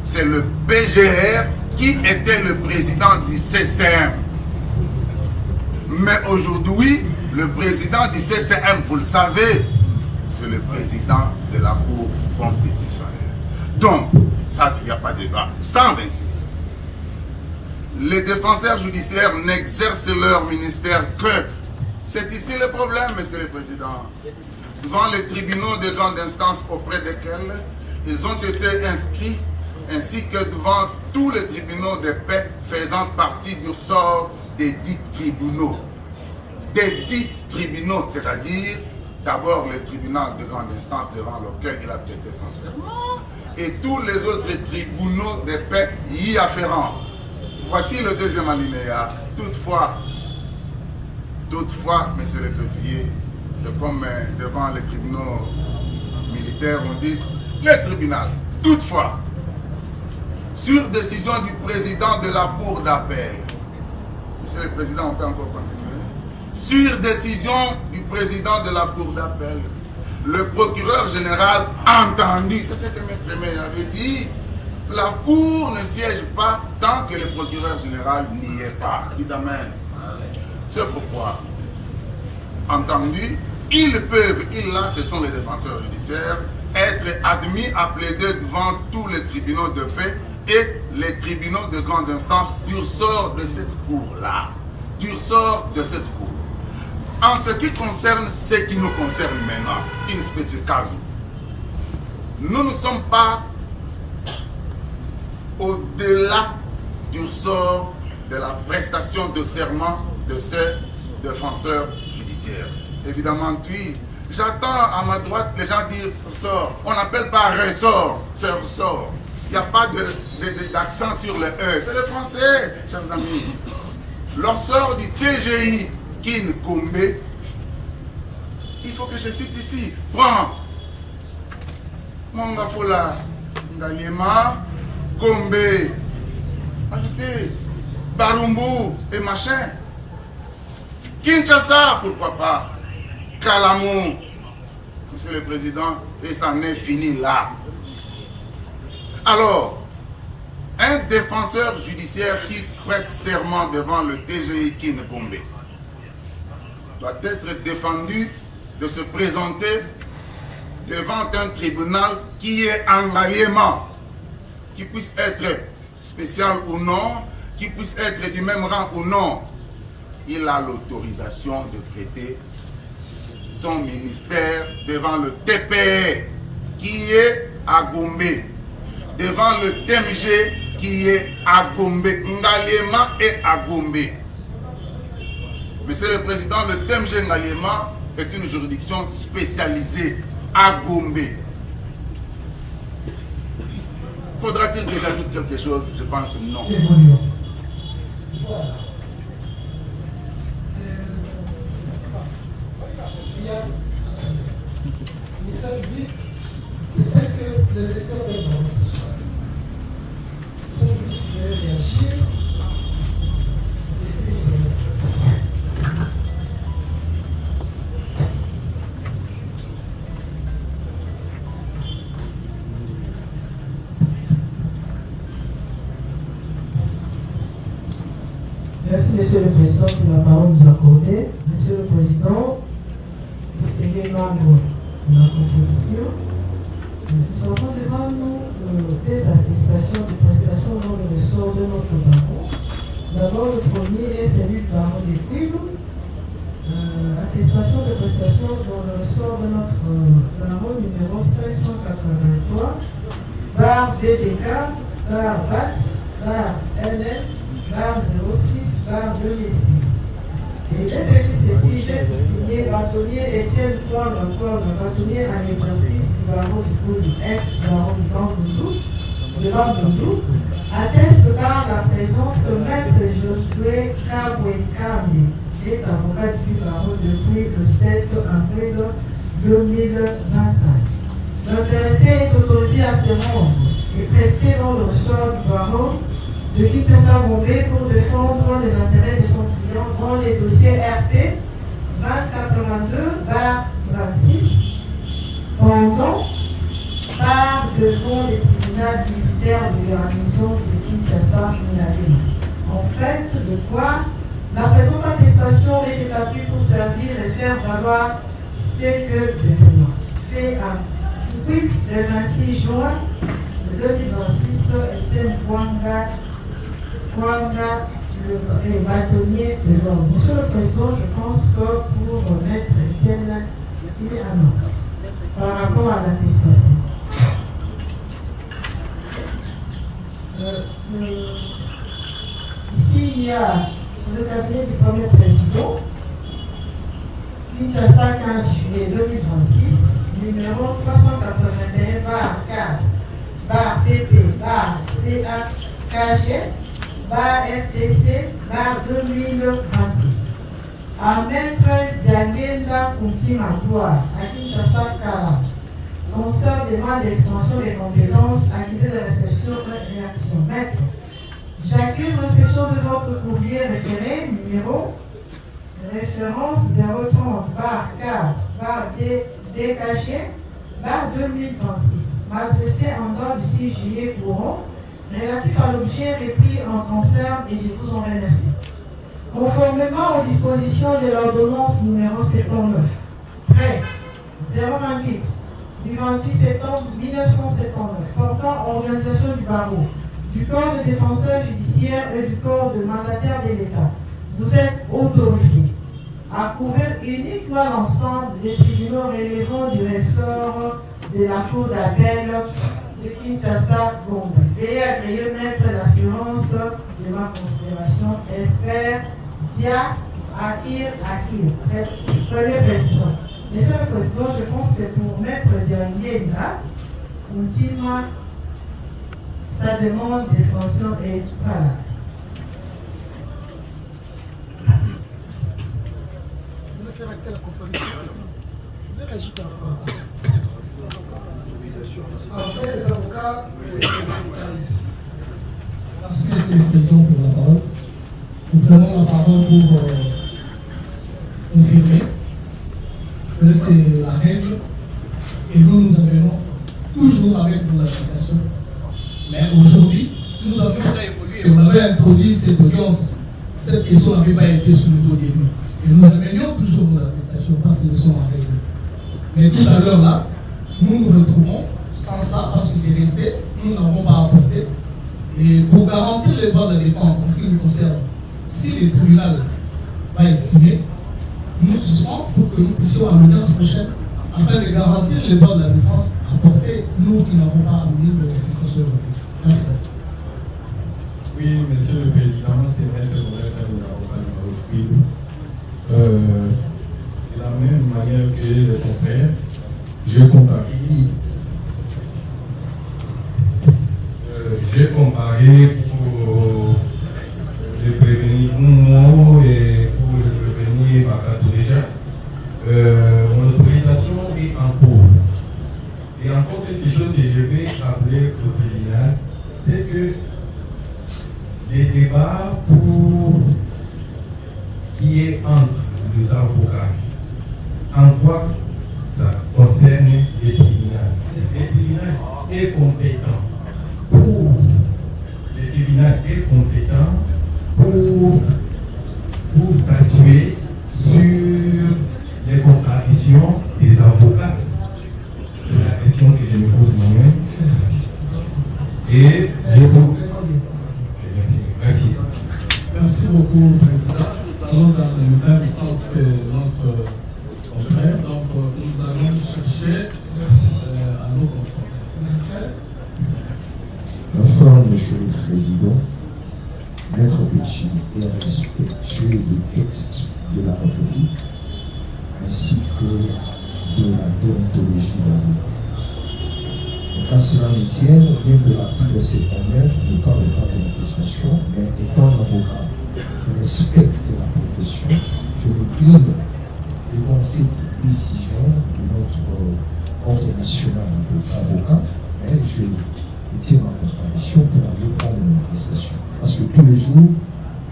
Speaker 6: c'est le PGR qui était le président du CCM. Mais aujourd'hui, le président du CCM, vous le savez, c'est le président de la Cour constitutionnelle. Donc, ça, il n'y a pas de débat. 126. Les défenseurs judiciaires n'exercent leur ministère que... C'est ici le problème, Monsieur le Président. Devant les tribunaux de grande instance auprès desquels ils ont été inscrits, ainsi que devant tous les tribunaux de paix faisant partie du sort des 10 tribunaux. Des 10 tribunaux, c'est-à-dire d'abord le tribunal de grande instance devant lequel il a prêté son serment et tous les autres tribunaux de paix y afférents. Voici le deuxième alinéa. Toutefois, monsieur le greffier, c'est comme devant les tribunaux militaires, on dit le tribunal. Toutefois, sur décision du président de la Cour d'appel, monsieur le Président, on peut encore continuer. Sur décision du président de la Cour d'appel, le procureur général entendu, c'est ce que Maître Aimé avait dit, la Cour ne siège pas tant que le procureur général n'y est pas. Dites amen. C'est pourquoi, entendu, ils peuvent, là, ce sont les défenseurs judiciaires, être admis à plaider devant tous les tribunaux de paix et les tribunaux de grande instance du ressort de cette cour-là. Du ressort de cette cour. En ce qui concerne ce qui nous concerne maintenant, in specie casu, nous ne sommes pas au-delà du ressort de la prestation de serment de ces défenseurs judiciaires. Évidemment, oui, j'attends à ma droite les gens dire ressort. On n'appelle pas ressort, c'est ressort. Il n'y a pas d'accent sur le E. C'est le français, chers amis. Le ressort du TGI Kin Kombe, il faut que je cite ici. Prends Mongafola Ngaliema, Kombe, ajoutez Barumbu et machin. Kinshasa, pourquoi pas. Kalamou, Monsieur le Président, et ça n'est fini là. Alors, un défenseur judiciaire qui prête serment devant le TGI Kin Kombe doit être défendu de se présenter devant un tribunal qui est en alliément, qui puisse être spécial ou non, qui puisse être du même rang ou non. Il a l'autorisation de prêter son ministère devant le TPE qui est à Gombe, devant le TMG qui est à Gombe. Ngaliema est à Gombe. Monsieur le Président, le TMG Ngaliema est une juridiction spécialisée à Gombe. Faudra-t-il que j'ajoute quelque chose? Je pense non.
Speaker 4: Voilà. Ministère public, est-ce que les experts peuvent parler ce soir? Le ministère public peut réagir.
Speaker 15: Merci, Monsieur le Président, pour la parole nous accordée. Monsieur le Président, distingués membres de la composition, nous avons devant nous des attestations de prestations dans le ressort de notre baron. D'abord, le premier est celui du baron des Tubes. Attestation de prestations dans le ressort de notre baron numéro 583, barre BDK, barre BAT, barre LN, barre 06, barre 2006. Et j'ai fait ceci, j'ai signé bâtonnier Étienne Paul, bâtonnier en exercice du baron du Koulou, ex-baron du Bambundou, atteste par la présence que maître Josué Kaboué-Kambi est avocat du baron depuis le 7 avril 2025. L'intéressé est autorisé à se rendre et prester dans le ressort du baron de Kinshasa Gombe pour défendre les intérêts de son client dans les dossiers RP 2082-26 pendant par devant les tribunaux militaires de garnison de Kinshasa Minadé. En fait, de quoi la présente attestation est établie pour servir et faire valoir ce que le paiement fait à tweet le 26 juin 2026 Étienne Kwanga, le bâtonnier de l'ordre. Monsieur le Président, je pense que pour mettre Étienne, il est à nous par rapport à l'attestation. Ici, il y a le cabinet du premier président, Kinshasa 15 juillet 2026, numéro 381 bar 4, bar PP, bar CAKG, bar FTC, bar 2026. À maître Diangenda Kuntimadoua, à Kinshasa Kala, concernant l'extension des compétences, accusé de réception et réaction. Maître, j'accuse réception de votre courrier référé, numéro, référence 030, bar 4, bar DKG, bar 2026, m'adressé en date du 6 juillet courant, relatif à l'objet récit en concerne et je vous en remercie. Conformément aux dispositions de l'ordonnance numéro 79, prêt 028 du 28 septembre 1979 portant organisation du barreau, du corps de défenseur judiciaire et du corps de mandataire de l'État, vous êtes autorisé à couvrir uniquement l'ensemble des tribunaux relevant du ressort de la Cour d'appel de Kinshasa Gombe. Veuillez agréer mettre l'assurance de ma considération. Espère Dia Akir, Premier Président. Monsieur le Président, je pense que pour mettre Diangenda, continue sa demande d'extension est valable.
Speaker 4: Je vais faire acter la compagnie. Je vais réagir par rapport à après les avocats,
Speaker 19: Merci, Monsieur le Président, pour la parole. Nous prenons la parole pour confirmer que c'est la règle et nous amenons toujours avec nos attestations. Mais aujourd'hui, nous avons déjà évolué et on avait introduit cette audience. Cette question n'avait pas été sous le début. Et nous amenions toujours nos attestations parce que nous sommes en règle. Mais tout à l'heure là, nous nous retrouvons sans ça parce que c'est resté, nous n'avons pas apporté. Et pour garantir les droits de la défense en ce qui nous concerne, si le tribunal va estimer nous suspend pour que nous puissions à l'audience prochaine, afin de garantir les droits de la défense, apporter nous qui n'avons pas amené le discussion aujourd'hui. Merci.
Speaker 2: Oui, Monsieur le Président, c'est Maître Morel de la même manière que les confrères, je comparis.
Speaker 22: J'ai comparé pour le prévenir Moumo et pour le prévenir Bakatouéja. Mon autorisation est en cours. Et encore quelque chose que je vais rappeler au tribunal, c'est que les débats qui est entre les avocats, en quoi ça concerne les tribunaux. Le tribunal est compétent pour statuer sur les contradictions des avocats. C'est la question que je me pose moi-même. Et je vous... Merci.
Speaker 19: Merci beaucoup, Président. Nous allons dans le même sens que notre confrère, donc nous allons chercher à nous confondre.
Speaker 23: Enfin, Monsieur le Président, Maître Béchi est respectueux du texte de la République ainsi que de la déontologie d'avocat. Et qu'à cela ne tienne, bien que l'article 59 ne parle pas de l'attestation, mais étant avocat et respecte la profession, je m'incline devant cette décision de notre ordre national d'avocats, mais je était en comparaison pour aller prendre une attestation. Parce que tous les jours,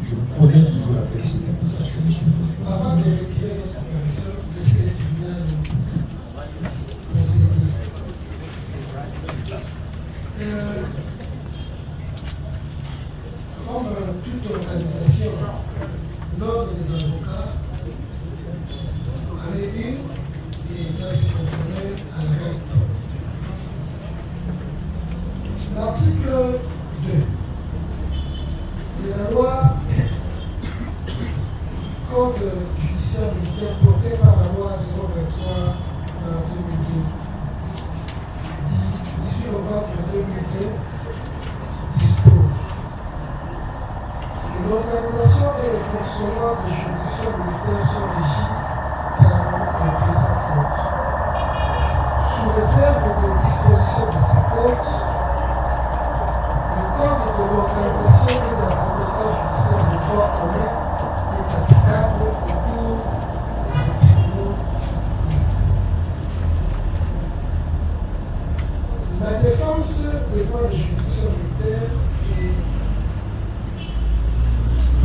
Speaker 23: je me connais toujours avec cette attestation, Monsieur le Président.
Speaker 4: Avant de retirer votre comparaison, laissez le tribunal procéder. Comme toute organisation, l'ordre des avocats en est une et doit se conformer à la règle. L'article 2 de la loi Code judiciaire militaire portée par la loi 023 en 2002 18 novembre 2002 dispose que l'organisation et le fonctionnement des juridictions militaires sont régis par le présent code. Sous réserve des dispositions de ces codes, le code de l'organisation et de la compétence judiciaire de droit commun est applicable au cours des tribunaux. La défense devant les juridictions militaires est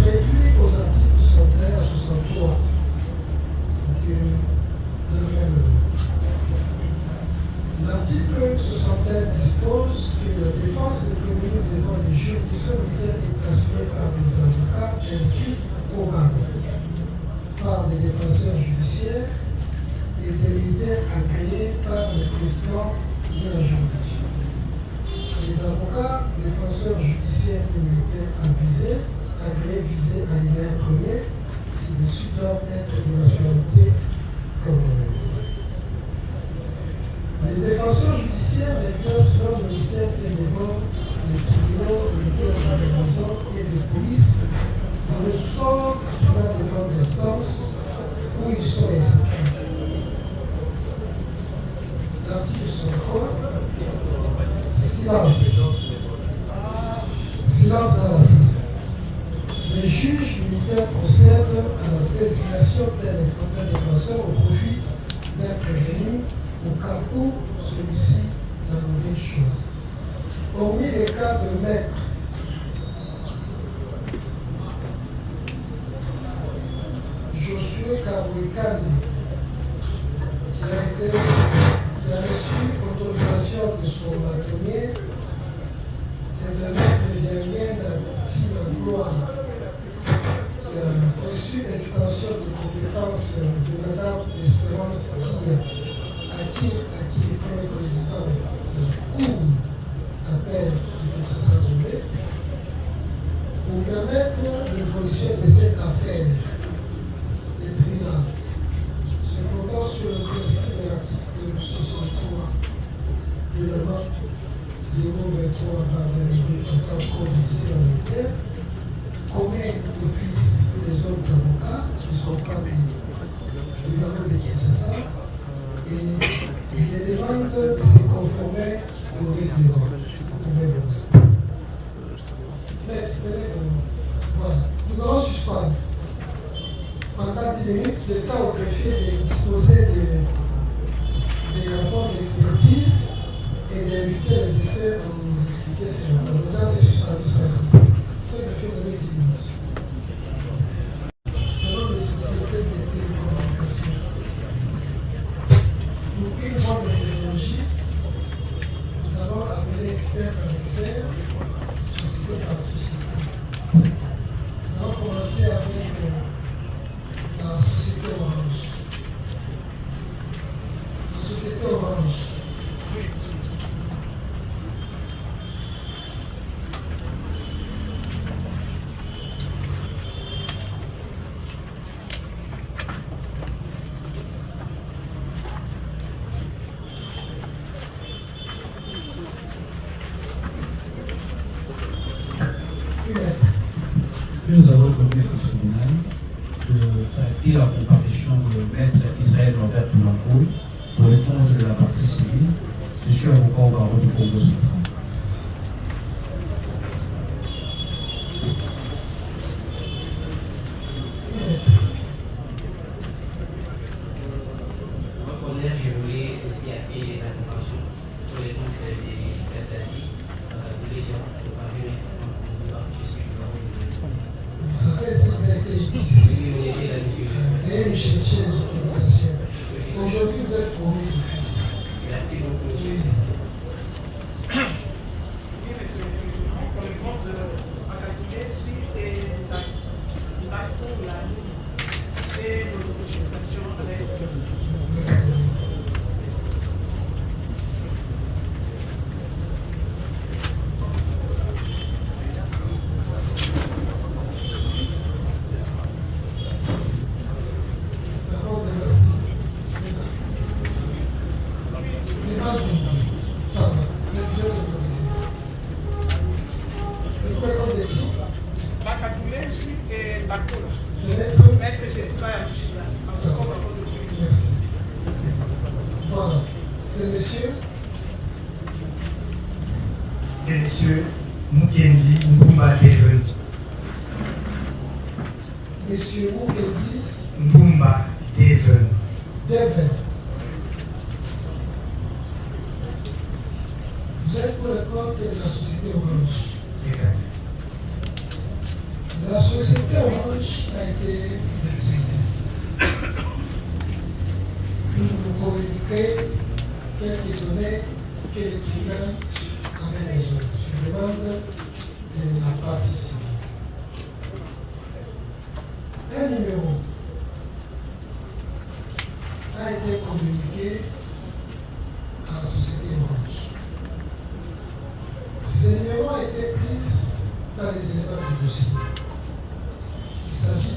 Speaker 4: prévue aux articles 61 à 63 de la même loi. L'article 61 dispose que la défense des prévenus devant les juridictions militaires est assurée par des avocats inscrits au barreau, par des défenseurs judiciaires et des militaires agréés par le président de la juridiction. Les avocats, défenseurs judiciaires et militaires avisés, agréés visés à l'alinéa 1er, ci-dessus doivent être de nationalité congolaise. Les défenseurs judiciaires exercent leur ministère devant les tribunaux militaires de garnison et de police dans le sort tribunal de grande instance où ils sont inscrits. L'article 63, silence. Silence dans la salle. Les juges militaires procèdent à la désignation d'un défenseur au profit d'un prévenu au cas où celui-ci n'a pas choisi. Hormis les cas de maître, Josué Kabouekane, qui a reçu autorisation de son bâtonnier, et de maître Diangène Timangloire, qui a reçu l'extension de compétences de Madame Espérance Dia, à qui le premier président de la Cour d'appel de Kinshasa-Gombe, pour permettre l'évolution de cette affaire, le tribunal 023/2002 portant code judiciaire militaire commet d'office les autres avocats qui ne sont pas des barreaux de Kinshasa et les demande de se conformer au règlement. Vous pouvez voir ça. Mais, voilà. Nous allons suspendre pendant 10 minutes le temps au greffier de disposer des rapports d'expertise et d'inviter les experts à nous expliquer ces rapports. Déjà, c'est suspendu sur la fin. Ça, le greffier, vous avez 10 minutes. Selon les sociétés de télécommunications, pour une bonne méthodologie, nous allons appeler expert par expert, société par société. Nous allons commencer avec la société Orange. La société Orange.
Speaker 1: Nous avons demandé au tribunal de faire la comparution de maître Israël Norbert Poulancourt pour le compte de la partie civile. Je suis avocat au barreau du Congo central.
Speaker 7: Je voulais aussi appeler la convention pour les comptes des Qataris.
Speaker 4: Vous savez, si vous avez été ici, veuillez me chercher les autorisations. Aujourd'hui, vous êtes promis d'office.
Speaker 7: Merci beaucoup.
Speaker 4: Oui.
Speaker 11: Pour le compte de Akakile, et l'autorisation à l'aide.
Speaker 4: Voilà. C'est monsieur.
Speaker 24: C'est monsieur Mukendi Mbumba Deven.
Speaker 4: Monsieur Mukendi
Speaker 24: Mbumba Deven.
Speaker 4: Deven. Vous êtes pour le compte de la société Orange.
Speaker 24: Exact.
Speaker 4: La société Orange a été détruite. Nous vous communiquer quelques données que le tribunal avait besoin. Je demande de la partie civile. Un numéro a été communiqué à la société Orange. Ce numéro a été pris dans les éléments du dossier. Il s'agit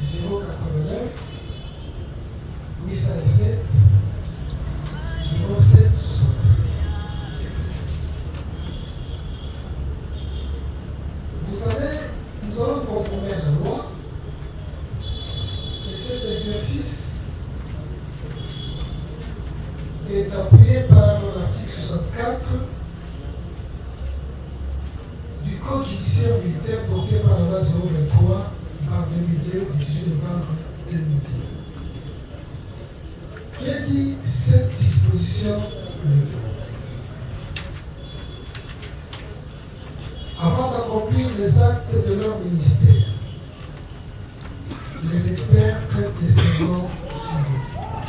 Speaker 4: du 089 807 0763. Nous allons nous conformer à la loi et cet exercice est appuyé par l'article 64 du Code judiciaire militaire voté par la loi 023/2002 du 18 novembre 2002. Qu'est dit cette disposition légale? Avant d'accomplir les actes de leur ministère, les experts prêtent les serments suivants.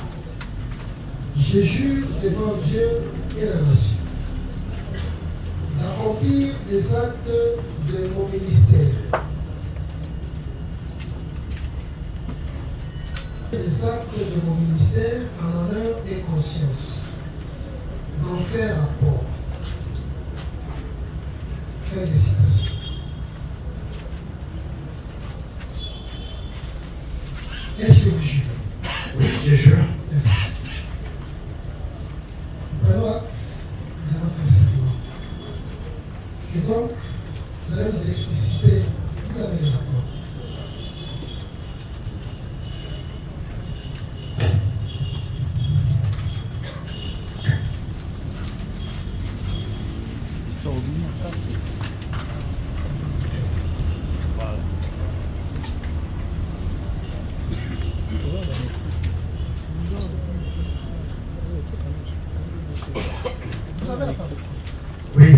Speaker 4: Je jure devant Dieu et la nation d'accomplir les actes de mon ministère, les actes de mon ministère en honneur et conscience, d'en faire rapport. Félicitations. Est-ce que vous jurez?
Speaker 24: Oui, je jure.
Speaker 4: Merci. Prenons acte de votre serment. Et donc, vous allez nous expliciter, vous avez les rapports.
Speaker 24: Oui,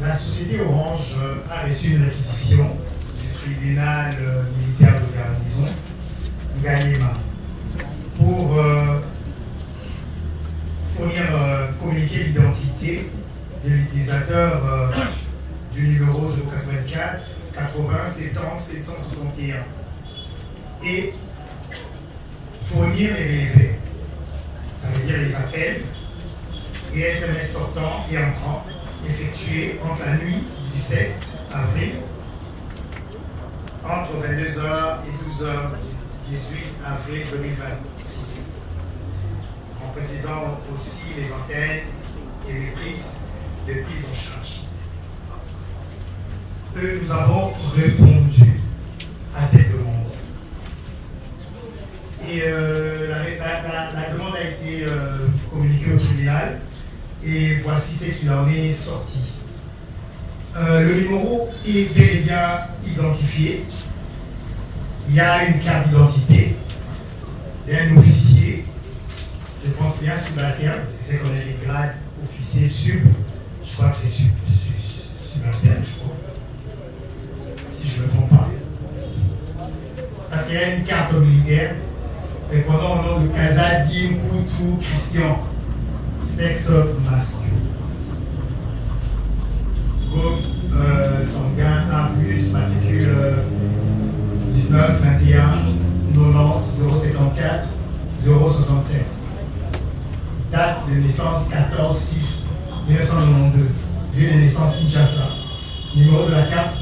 Speaker 24: la société Orange a reçu une réquisition du tribunal militaire de garnison, Nganyema, pour communiquer l'identité de l'utilisateur du numéro 084 80 70 761 et fournir les relevés. Ça veut dire les appels et SMS sortants et entrants effectués entre la nuit du 7 avril, entre 22h et 12h du 18 avril 2026, en précisant aussi les antennes et les prises de prise en charge. Nous avons répondu à cette demande. Et la demande a été communiquée au tribunal et voici ce qu'il en est sorti. Le numéro est bel et bien identifié. Il y a une carte d'identité d'un officier, je pense bien subalterne, c'est ce qu'on a les grades officier sub, je crois que c'est subalterne, je crois, si je ne me trompe pas. Parce qu'il y a une carte militaire répondant au nom de Kazadi Mpoutou Christian, sexe masculin. Groupe sanguin A+, matricule 19 21 90 074 067. Date de naissance 14-6 1992. Lieu de naissance Kinshasa. Numéro de la carte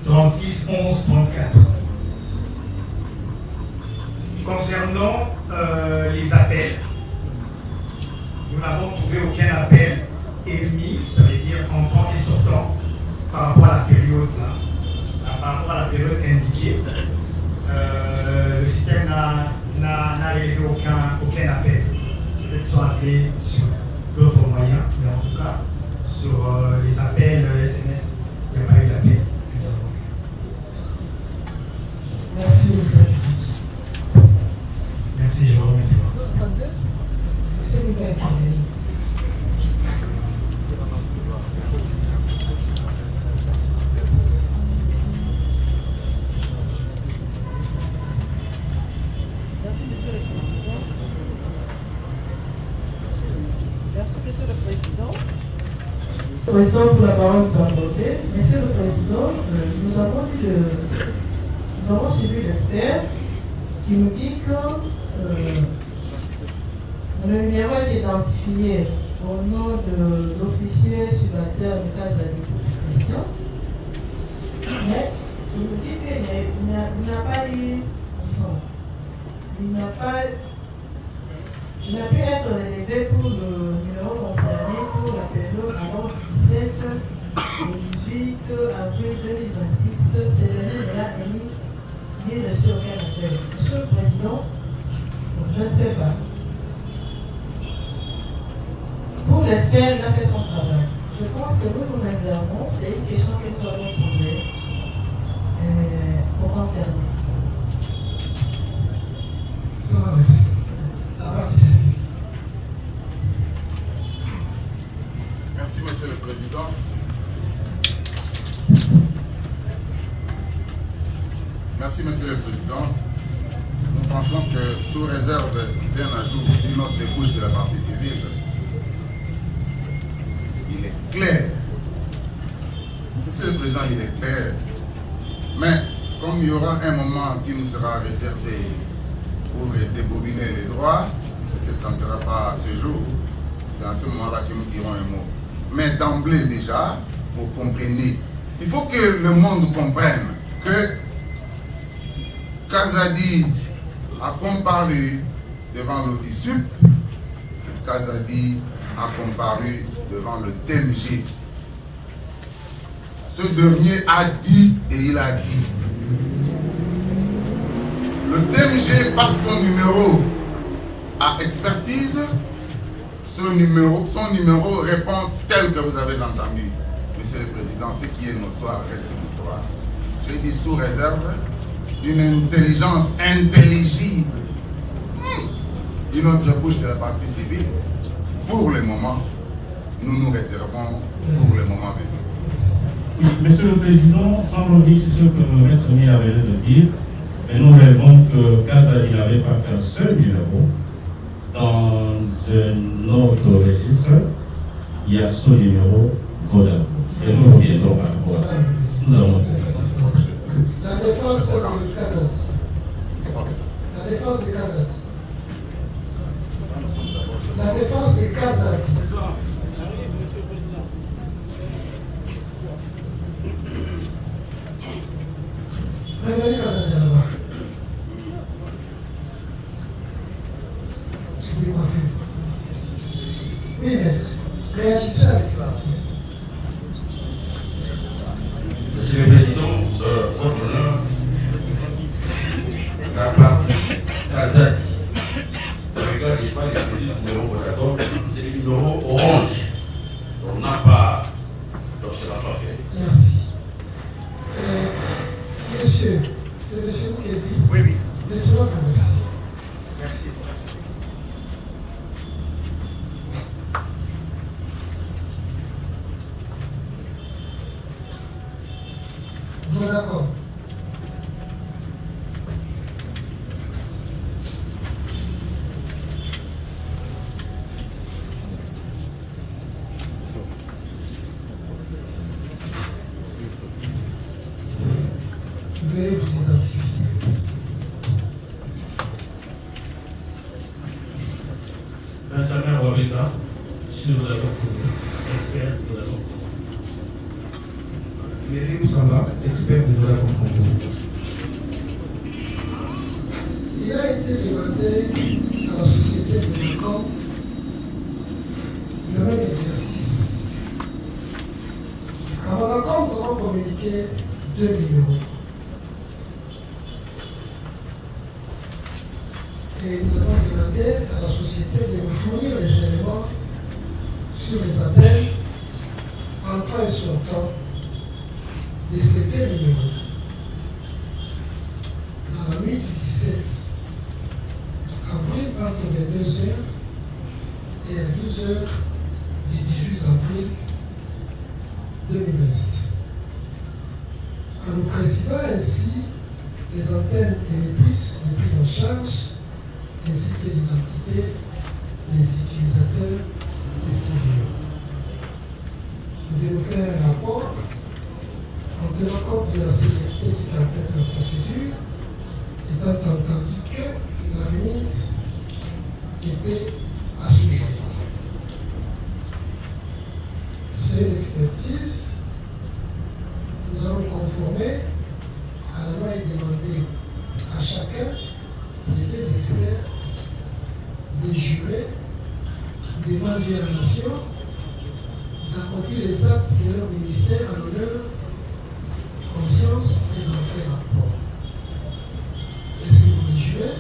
Speaker 24: 36 11 34. Concernant les appels, nous n'avons trouvé aucun appel émis, ça veut dire entrant et sortant, par rapport à la période là, par rapport à la période indiquée. Le système n'a relevé aucun appel. Peut-être qu'ils sont appelés sur d'autres moyens, mais en tout cas, sur les appels SMS, il n'y a pas eu d'appel que nous avons eu.
Speaker 4: Merci, monsieur.
Speaker 24: Merci, je vous remercie.
Speaker 4: Attendez, est-ce que vous pouvez intervenir?
Speaker 11: Merci, monsieur le président. Merci, monsieur le président. Le président pour la parole nous a accordé. Monsieur le président, nous avons suivi l'expert qui nous dit que le numéro est identifié au nom de l'officier subalterne Kazadi Christian, mais il nous dit qu'il n'a pas eu, il n'a pu être relevé pour le numéro concerné pour la période avant 17 au 18 avril 2026. Ce dernier n'a émis ni reçu aucun appel. Monsieur le Président, je ne sais pas. Pour l'expert, il a fait son travail. Je pense que nous nous réservons, c'est une question que nous allons poser au concerné.
Speaker 4: Ça va, merci. La partie civile.
Speaker 6: Merci, monsieur le président. Merci, monsieur le président. Nous pensons que, sous réserve d'un ajout d'une autre couche de la partie civile, il est clair. Monsieur le président, il est clair. Mais, comme il y aura un moment qui nous sera réservé pour débobiner les droits, peut-être que ça ne sera pas ce jour, c'est à ce moment-là que nous dirons un mot. Mais d'emblée déjà, vous comprenez, il faut que le monde comprenne que Kazadi a comparu devant l'ODISUP, Kazadi a comparu devant le TMG. Ce dernier a dit et il a dit. Le DMG passe son numéro à expertise. Son numéro répond tel que vous avez entendu. Monsieur le Président, ce qui est notoire reste notoire. Je dis sous réserve d'une intelligence intelligible d'une autre bouche de la partie civile. Pour le moment, nous nous réservons pour le moment venu.
Speaker 20: Oui, Monsieur le Président, sans revenir sur ce que Maître Mia avait de dire, mais nous rêvons que Kazadi n'avait pas qu'un seul numéro. Dans un autre registre, il y a ce numéro Vodafone. Et nous reviendrons par rapport à ça. Nous allons
Speaker 4: la défense de Kazadi. La défense de Kazadi. La défense de Kazadi. Réveillez Kazadi là-bas. Oui, mais réagissez avec l'expertise.
Speaker 3: Monsieur le Président, votre honneur, la partie Kazadi, ne regardez pas les numéros Vodafone, c'est le numéro orange. On n'a pas d'observation à faire.
Speaker 4: Merci. Monsieur, c'est monsieur qui a dit.
Speaker 24: Oui, oui.
Speaker 4: Détournant, merci.
Speaker 24: Merci, merci.
Speaker 4: Bon, d'accord. Veuillez vous identifier.
Speaker 20: Benjamin Wabeka, sur la expert de la Congo.
Speaker 12: Mairie Moussamba, expert de la Congo.
Speaker 4: Il a été demandé à la société de Vodacom le même exercice. À Vodacom, nous avons communiqué 2 numéros. Et nous avons demandé à la société de nous fournir les éléments sur les appels entrant et sortant de ces 2 numéros. Dans la nuit du 17 avril, entre 22h et 12h du 18 avril 2026. En nous précisant ainsi les antennes émettrices de prise en charge ainsi que l'identité des utilisateurs de ces numéros. Nous devons faire un rapport en tenant compte de la sécurité qui caractérise la procédure, étant entendu que la remise était assumée. C'est une expertise. Nous allons conformer à la loi et demander à chacun des 2 experts de jurer devant Dieu et la nation d'accomplir les actes de leur ministère en honneur, conscience et d'en faire rapport. Est-ce que vous les jurez?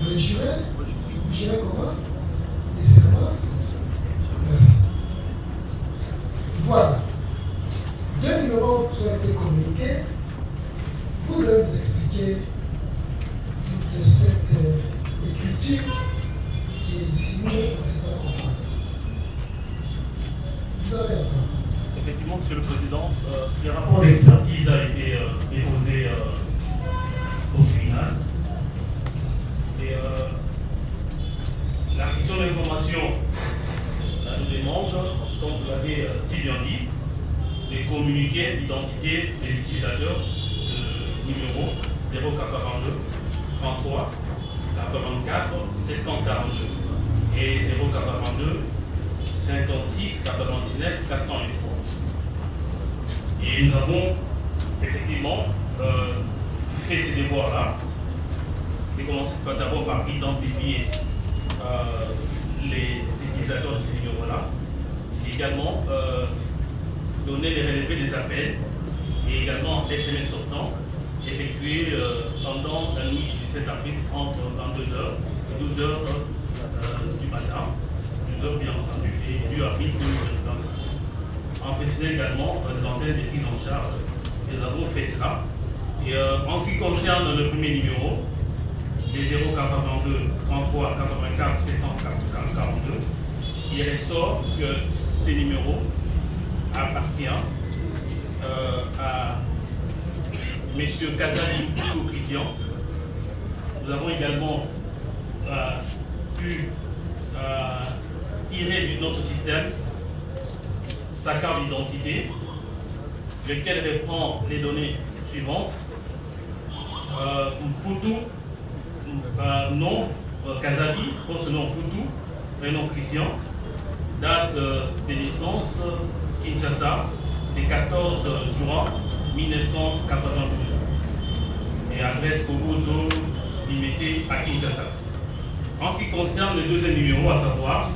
Speaker 4: Vous les jurez? Vous jurez comment? Les serments? Merci. Voilà. 2 numéros qui ont été communiqués. Vous allez nous expliquer de cette écriture qui est simulée dans cette accord. Vous avez la parole.
Speaker 20: Effectivement, Monsieur le Président, le rapport d'expertise a été déposé au tribunal. Et la question d'information nous demande, comme vous l'avez si bien dit, de communiquer l'identité des utilisateurs de numéro 0442 33 84 742 et 0442 56 99 403. Et nous avons effectivement fait ces devoirs-là. Et commencer d'abord par identifier les utilisateurs de ces numéros-là. Également
Speaker 10: donner les relevés des appels et également des SMS sortants effectués pendant la nuit du 17 avril entre 22h et 12h du matin, 12h bien entendu, et du avril 2026. En précisant également les antennes de prise en charge, nous avons fait cela. Et en ce qui concerne le premier numéro, les 082 33 84 744 42, il ressort que ce numéro appartient à M. Kazali Christian. Nous avons également pu tirer de notre système sa carte d'identité, lequel reprend les données suivantes. Mpoutou, nom Kazali, poste nom Mpoutou, prénom Christian, date de naissance Kinshasa, le 14 juin 1992, et adresse Kobozo, Limité à Kinshasa. En ce qui concerne le deuxième numéro, à savoir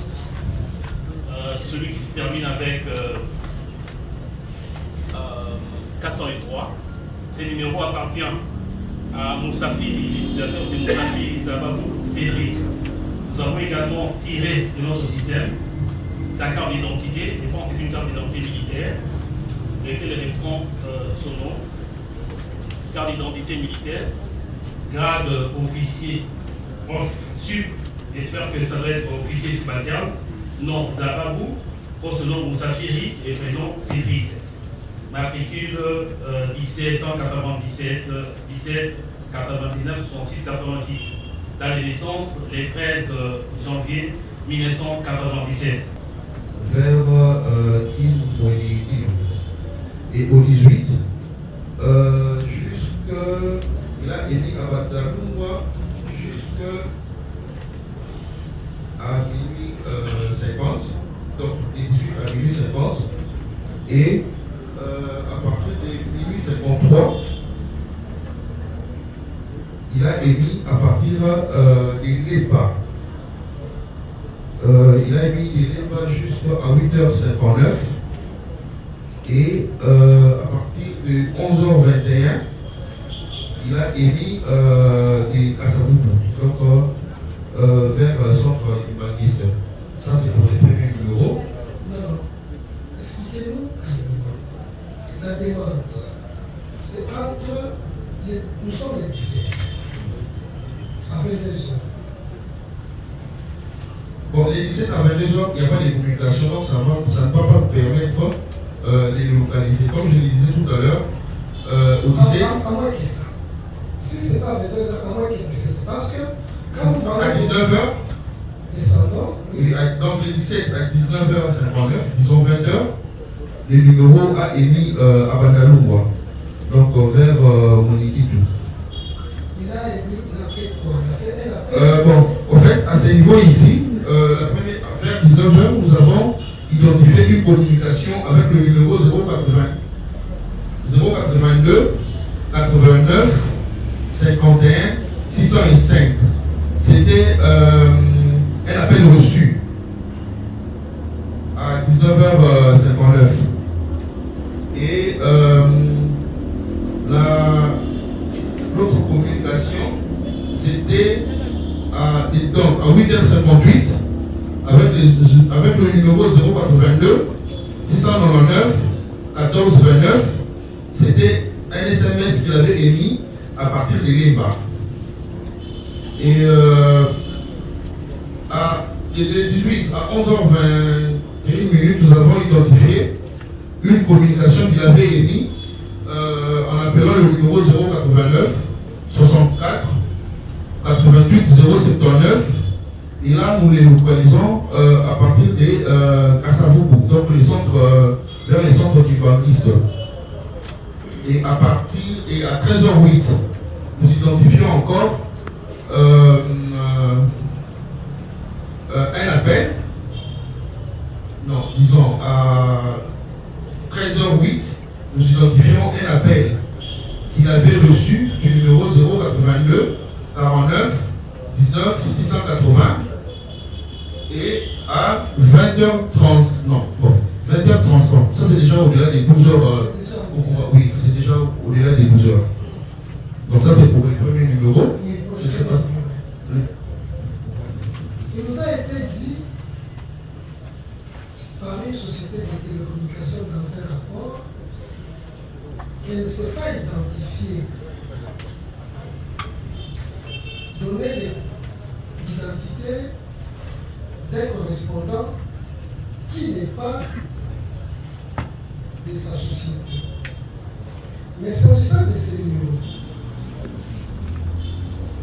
Speaker 10: celui qui se termine avec 403, ce numéro appartient à Moussafi, l'utilisateur, c'est Moussafi Zababou Cédric. Nous avons également tiré de notre système sa carte d'identité, je pense que c'est une carte d'identité militaire, laquelle reprend son nom, carte d'identité militaire, grade officier, prof sub, j'espère que ça doit être officier subalterne, nom Zababou, poste nom Moussafiri et prénom Cédric. Matricule 17 197 17 99 66 86. Date de naissance le 13 janvier 1997.
Speaker 13: Vers et au 18, il a émis à Badarumba jusqu'à minuit 50, donc des 18 à minuit 50, et à partir de minuit 53, il a émis à partir de l'EPA. Il a émis de l'EPA jusqu'à 8h59 et à partir de 11h21, il a émis des Kassavubu, donc vers le centre du Baptiste. Ça, c'est pour les premiers numéros.
Speaker 4: Non, expliquez-nous la demande. C'est entre nous sommes les 17 à 22h.
Speaker 13: Bon, les 17 à 22h, il n'y a pas de communication, donc ça ne va pas permettre de les localiser. Comme je le disais tout à l'heure, au 17.
Speaker 4: À moins que ça. Si ce n'est pas à 22h, à moins que 17. Parce que quand vous voyez.
Speaker 13: À 19h.
Speaker 4: Descendant.
Speaker 13: Oui, donc les 17 à 19h59, disons 20h, le numéro a émis à Bandalungwa, donc vers Monikitu.
Speaker 4: Il a émis, il a fait quoi? Il a fait un appel.
Speaker 13: Bon, au fait, à ce niveau ici, la première, vers 19h, nous avons identifié une communication avec le numéro 082 89 51 605. C'était un appel reçu à 19h59. Et l'autre communication, c'était à 8h58 avec le numéro 082 699 1429. C'était un SMS qu'il avait émis à partir de l'EMBA. Et de 18 à 11h21, nous avons identifié une communication qu'il avait émise en appelant le numéro 089 64 88 079. Et là, nous les localisons à partir de Kassavubu, donc vers les centres du banquiste. Et à 13h08, nous identifions encore un appel. Non, disons à 13h08, nous identifions un appel qu'il avait reçu du numéro 082 49 19 680 et à 20h30, non, bon, 20h30, Ça, c'est déjà au-delà des 12 heures. Oui, c'est déjà au-delà des 12 heures. Donc ça, c'est pour le premier numéro. Je ne sais pas.
Speaker 4: Il nous a été dit par une société de télécommunications dans un rapport qu'elle ne s'est pas identifiée. Donner l'identité d'un correspondant qui n'est pas de sa société. Mais s'agissant de ces numéros,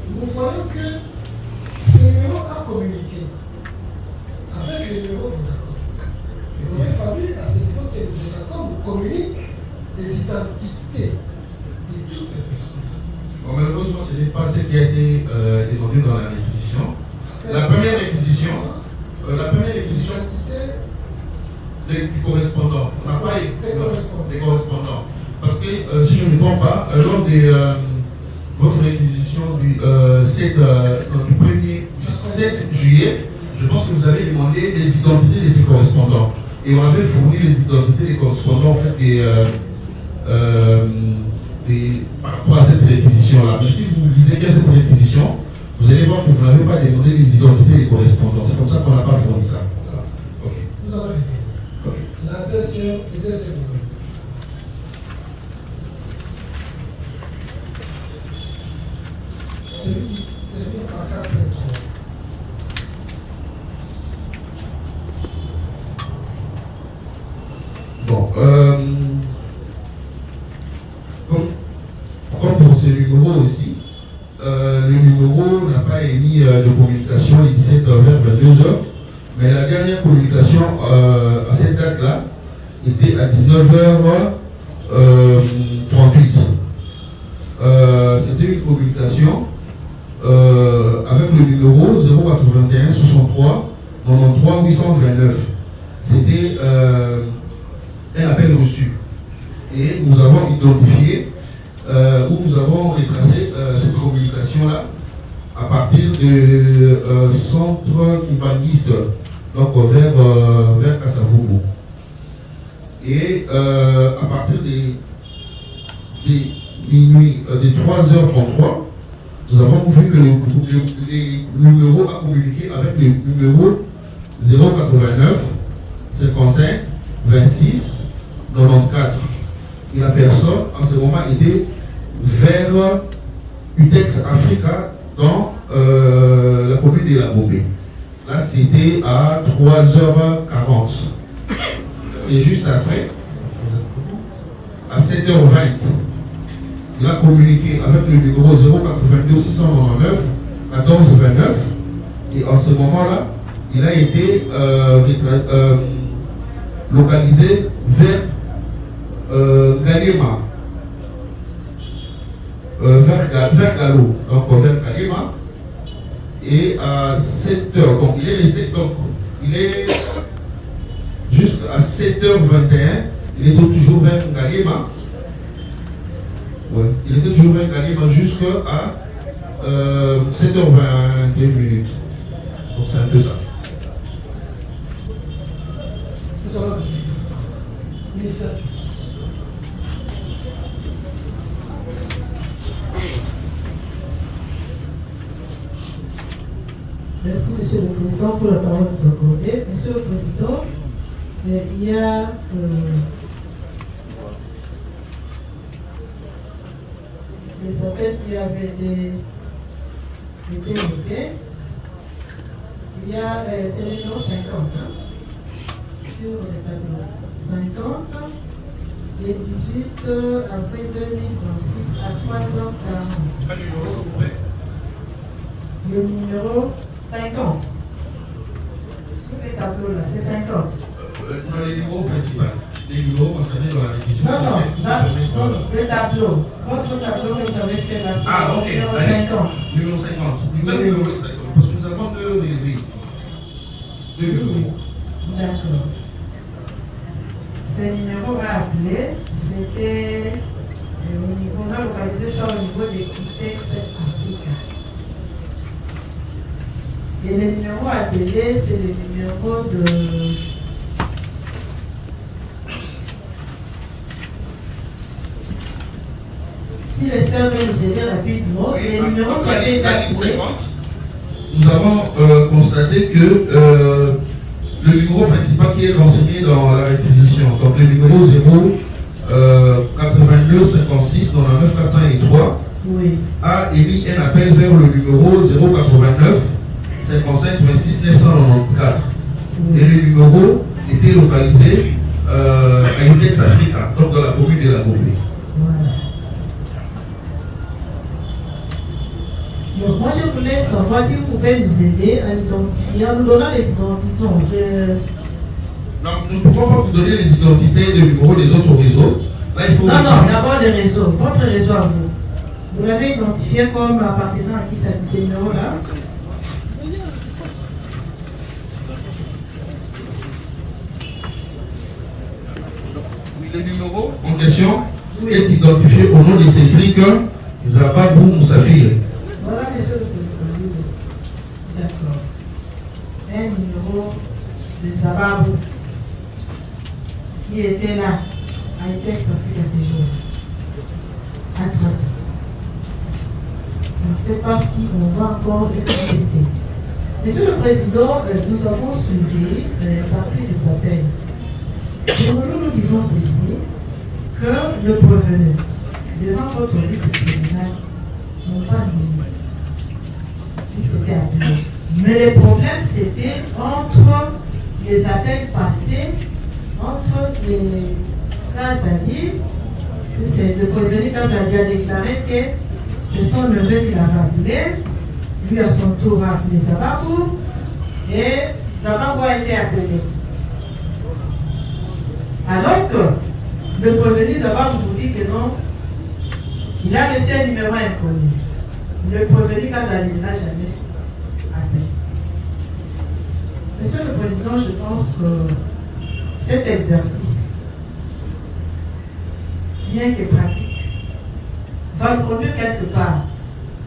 Speaker 4: nous voyons que ce numéro a communiqué avec le numéro Vodacom. Il aurait fallu à ce niveau que le Vodacom communique les identités de toutes ces personnes.
Speaker 13: Bon, malheureusement, ce n'est pas ce qui a été demandé dans la réquisition. La première réquisition, des correspondants. On n'a pas des correspondants. Parce que, si je ne me trompe pas, lors de votre réquisition du 7 juillet, je pense que vous avez demandé les identités de ces correspondants. Et on avait fourni les identités des correspondants en fait, par rapport à cette réquisition-là. Mais si vous lisez bien cette réquisition, vous allez voir que vous n'avez pas demandé les identités des correspondants. C'est comme ça qu'on n'a pas fourni ça.
Speaker 4: Ok. Nous allons vérifier. La deuxième numéro. Celui qui termine par 453.
Speaker 13: Bon, comme pour ce numéro aussi, le numéro n'a pas émis de communication les 17h vers 22h, mais la dernière communication à cette date-là était à 19h38. C'était une communication avec le numéro 081 63 93 829. C'était un appel reçu. Et nous avons identifié où nous avons retracé cette communication-là à partir de centre kimbanguiste, donc vers Kassavogo. Et à partir de minuit, de 3h33, nous avons vu que le numéro a communiqué avec le numéro 089 55 26 94. Et la personne en ce moment était vers Utex Africa dans la commune de La Bobé. Là c'était à 3h40. Et juste après, à 7h20, il a communiqué avec le numéro 082 699 1429. Et en ce moment-là, il a été localisé vers Galema, vers Galo, donc vers Galema, et à 7h, donc il est resté, donc il est jusqu'à 7h21, il était toujours vers Galema, ouais, il était toujours vers Galema jusqu'à 7h21 minutes, donc c'est un peu ça.
Speaker 11: Merci, Monsieur le Président, pour la parole que vous accordez. Monsieur le Président, il y a des appels qui avaient été notés. Il y a c'est le numéro 50 sur le tableau. 50 et 18 après 2026 à 3h40.
Speaker 13: Quel numéro s'il vous plaît?
Speaker 11: Le numéro 50. Sur les tableaux là, c'est 50.
Speaker 13: Dans les numéros principaux, les numéros concernés dans la révision.
Speaker 11: Non, le tableau. Votre tableau que j'avais fait là, c'est le numéro 50.
Speaker 13: Numéro 50. Quel numéro exactement? Parce que nous avons deux relevés ici. Deux numéros.
Speaker 11: D'accord. Ce numéro à appeler, c'était on a localisé ça au niveau des Utex Africa. Et le numéro appelé, c'est le numéro de Si l'expert veut nous aider rapidement, les numéros qui avaient été approuvés.
Speaker 13: Nous avons constaté que le numéro principal qui est renseigné dans la réquisition, donc le numéro 82 56 99 403,
Speaker 11: oui,
Speaker 13: a émis un appel vers le numéro 089 55 26 994. Oui. Et le numéro était localisé à Index Africa, donc dans la commune de la Gombe.
Speaker 11: Voilà. Donc moi je voulais savoir si vous pouvez nous aider à identifier, en nous donnant les identités.
Speaker 13: Non, nous ne pouvons pas vous donner les identités et les numéros des autres réseaux. Là, il faut
Speaker 11: non, d'abord les réseaux, votre réseau à vous. Vous l'avez identifié comme appartenant à qui ces numéros-là?
Speaker 13: Le numéro en question est identifié au nom de Cédric Zababou Moussafir.
Speaker 11: Voilà, monsieur le président. D'accord. Un numéro de Zababou qui était là à Intex Africa Séjour à 3 heures. Je ne sais pas si on va encore le tester. Monsieur le Président, nous avons suivi partie des appels. Et nous disons ceci, que le prévenu, devant votre liste criminelle, n'ont pas mis. Ils s'étaient appelés. Mais le problème, c'était entre les appels passés, entre les Kazali, puisque le prévenu Kazali a déclaré que c'est son neveu qui l'avait appelé, lui à son tour a appelé Zababou, et Zababou a été appelé. Alors que le prévenu Zababou vous dit que non, il a reçu un numéro inconnu. Le prévenu Kazali ne l'a jamais appelé. Monsieur le Président, je pense que cet exercice, bien que pratique, va nous conduire quelque part.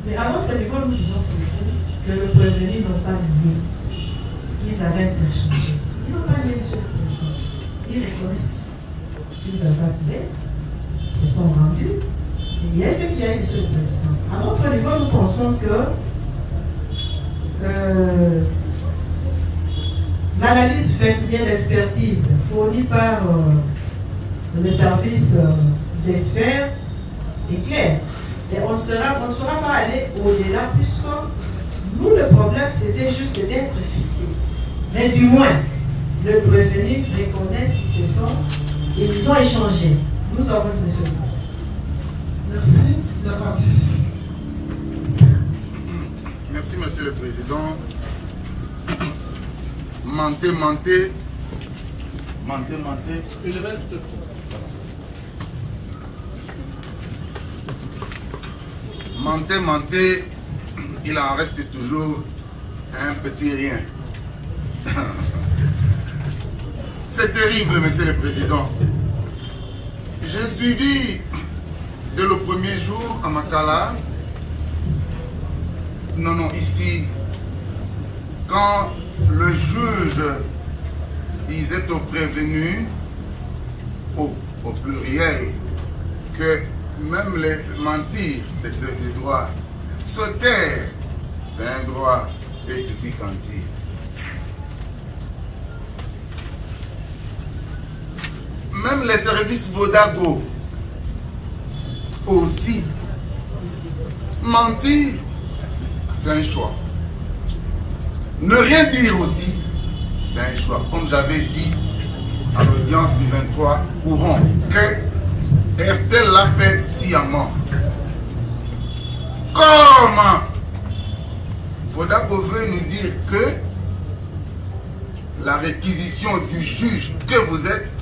Speaker 11: Mais à notre niveau, nous disons ceci, que le prévenu n'ont pas lié. Ils avaient changé. Ils n'ont pas lié, monsieur le Président. Ils reconnaissent qu'ils avaient appelé, se sont rendus. Et il y a ce qu'il y a, monsieur le Président. À notre niveau, nous pensons que l'analyse faite, bien l'expertise fournie par le service d'experts est claire. Et on ne saura pas aller au-delà, puisque nous, le problème, c'était juste d'être fixé. Mais du moins, le prévenu reconnaît ce qu'ils se sont et ils ont échangé. Nous avons le monsieur.
Speaker 4: Merci. La partie civile.
Speaker 6: Merci, monsieur le président. Mentez. Il reste. Mentez, il en reste toujours un petit rien. C'est terrible, monsieur le président. J'ai suivi dès le premier jour à Makala, ici, quand le juge disait aux prévenus, au pluriel, que même les mentir, c'est des droits. Se taire, c'est un droit des petits quantis. Même les services Vodago aussi. Mentir, c'est un choix. Ne rien dire aussi, c'est un choix. Comme j'avais dit à l'audience du 23 courant, que RTL l'a fait sciemment. Comment Vodago veut nous dire que la réquisition du juge que vous êtes,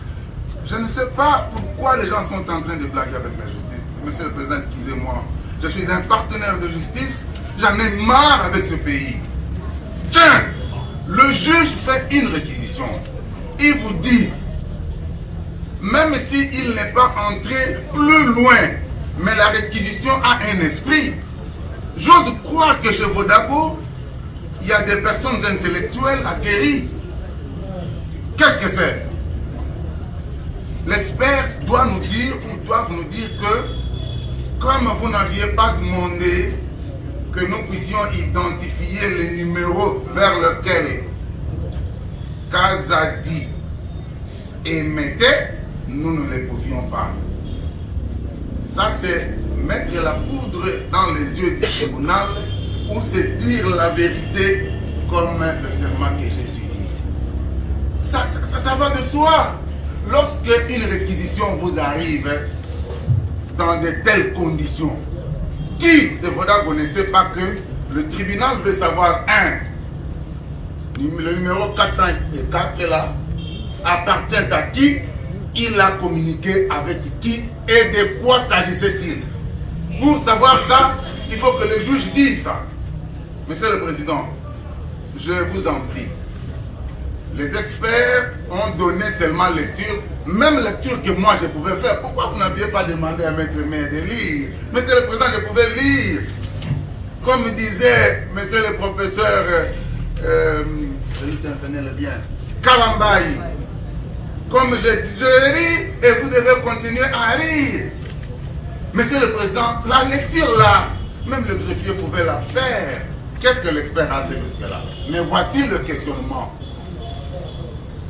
Speaker 6: je ne sais pas pourquoi les gens sont en train de blaguer avec la justice. Monsieur le Président, excusez-moi. Je suis un partenaire de justice. J'en ai marre avec ce pays. Tiens, le juge fait une réquisition. Il vous dit, même s'il n'est pas entré plus loin, mais la réquisition a un esprit. J'ose croire que chez Vodago, il y a des personnes intellectuelles aguerries. Qu'est-ce que c'est? L'expert doit nous dire, ou doit nous dire que comme vous n'aviez pas demandé que nous puissions identifier les numéros vers lesquels Kazadi émettait, nous ne les pouvions pas. Ça, c'est mettre la poudre dans les yeux du tribunal ou c'est dire la vérité comme le serment que j'ai suivi ici. Ça va de soi. Lorsque une réquisition vous arrive dans de telles conditions, qui de vous ne sait pas que le tribunal veut savoir, le numéro 404 là appartient à qui, il a communiqué avec qui et de quoi s'agissait-il. Pour savoir ça, il faut que le juge dise ça. Monsieur le Président, je vous en prie, les experts ont donné seulement lecture, même lecture que moi je pouvais faire. Pourquoi vous n'aviez pas demandé à Maître Maire de lire? Monsieur le Président, je pouvais lire. Comme disait Monsieur le professeur, celui qui enseignait le bien, Kalambaï. Comme je lis et vous devez continuer à lire. Monsieur le Président, la lecture là, même le greffier pouvait la faire. Qu'est-ce que l'expert a fait jusque-là? Mais voici le questionnement.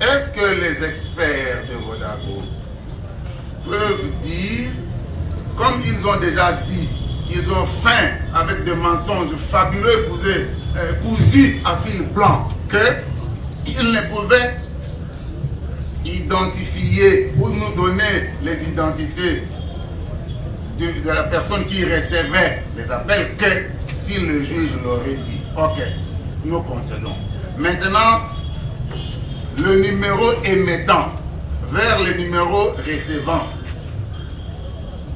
Speaker 6: Est-ce que les experts de Vodago peuvent dire, comme ils ont déjà dit, ils ont faim avec des mensonges fabuleux cousus à fil blanc, qu'ils ne pouvaient identifier ou nous donner les identités de la personne qui recevait les appels que si le juge l'aurait dit. Ok, nous concédons. Maintenant, le numéro émettant vers le numéro recevant.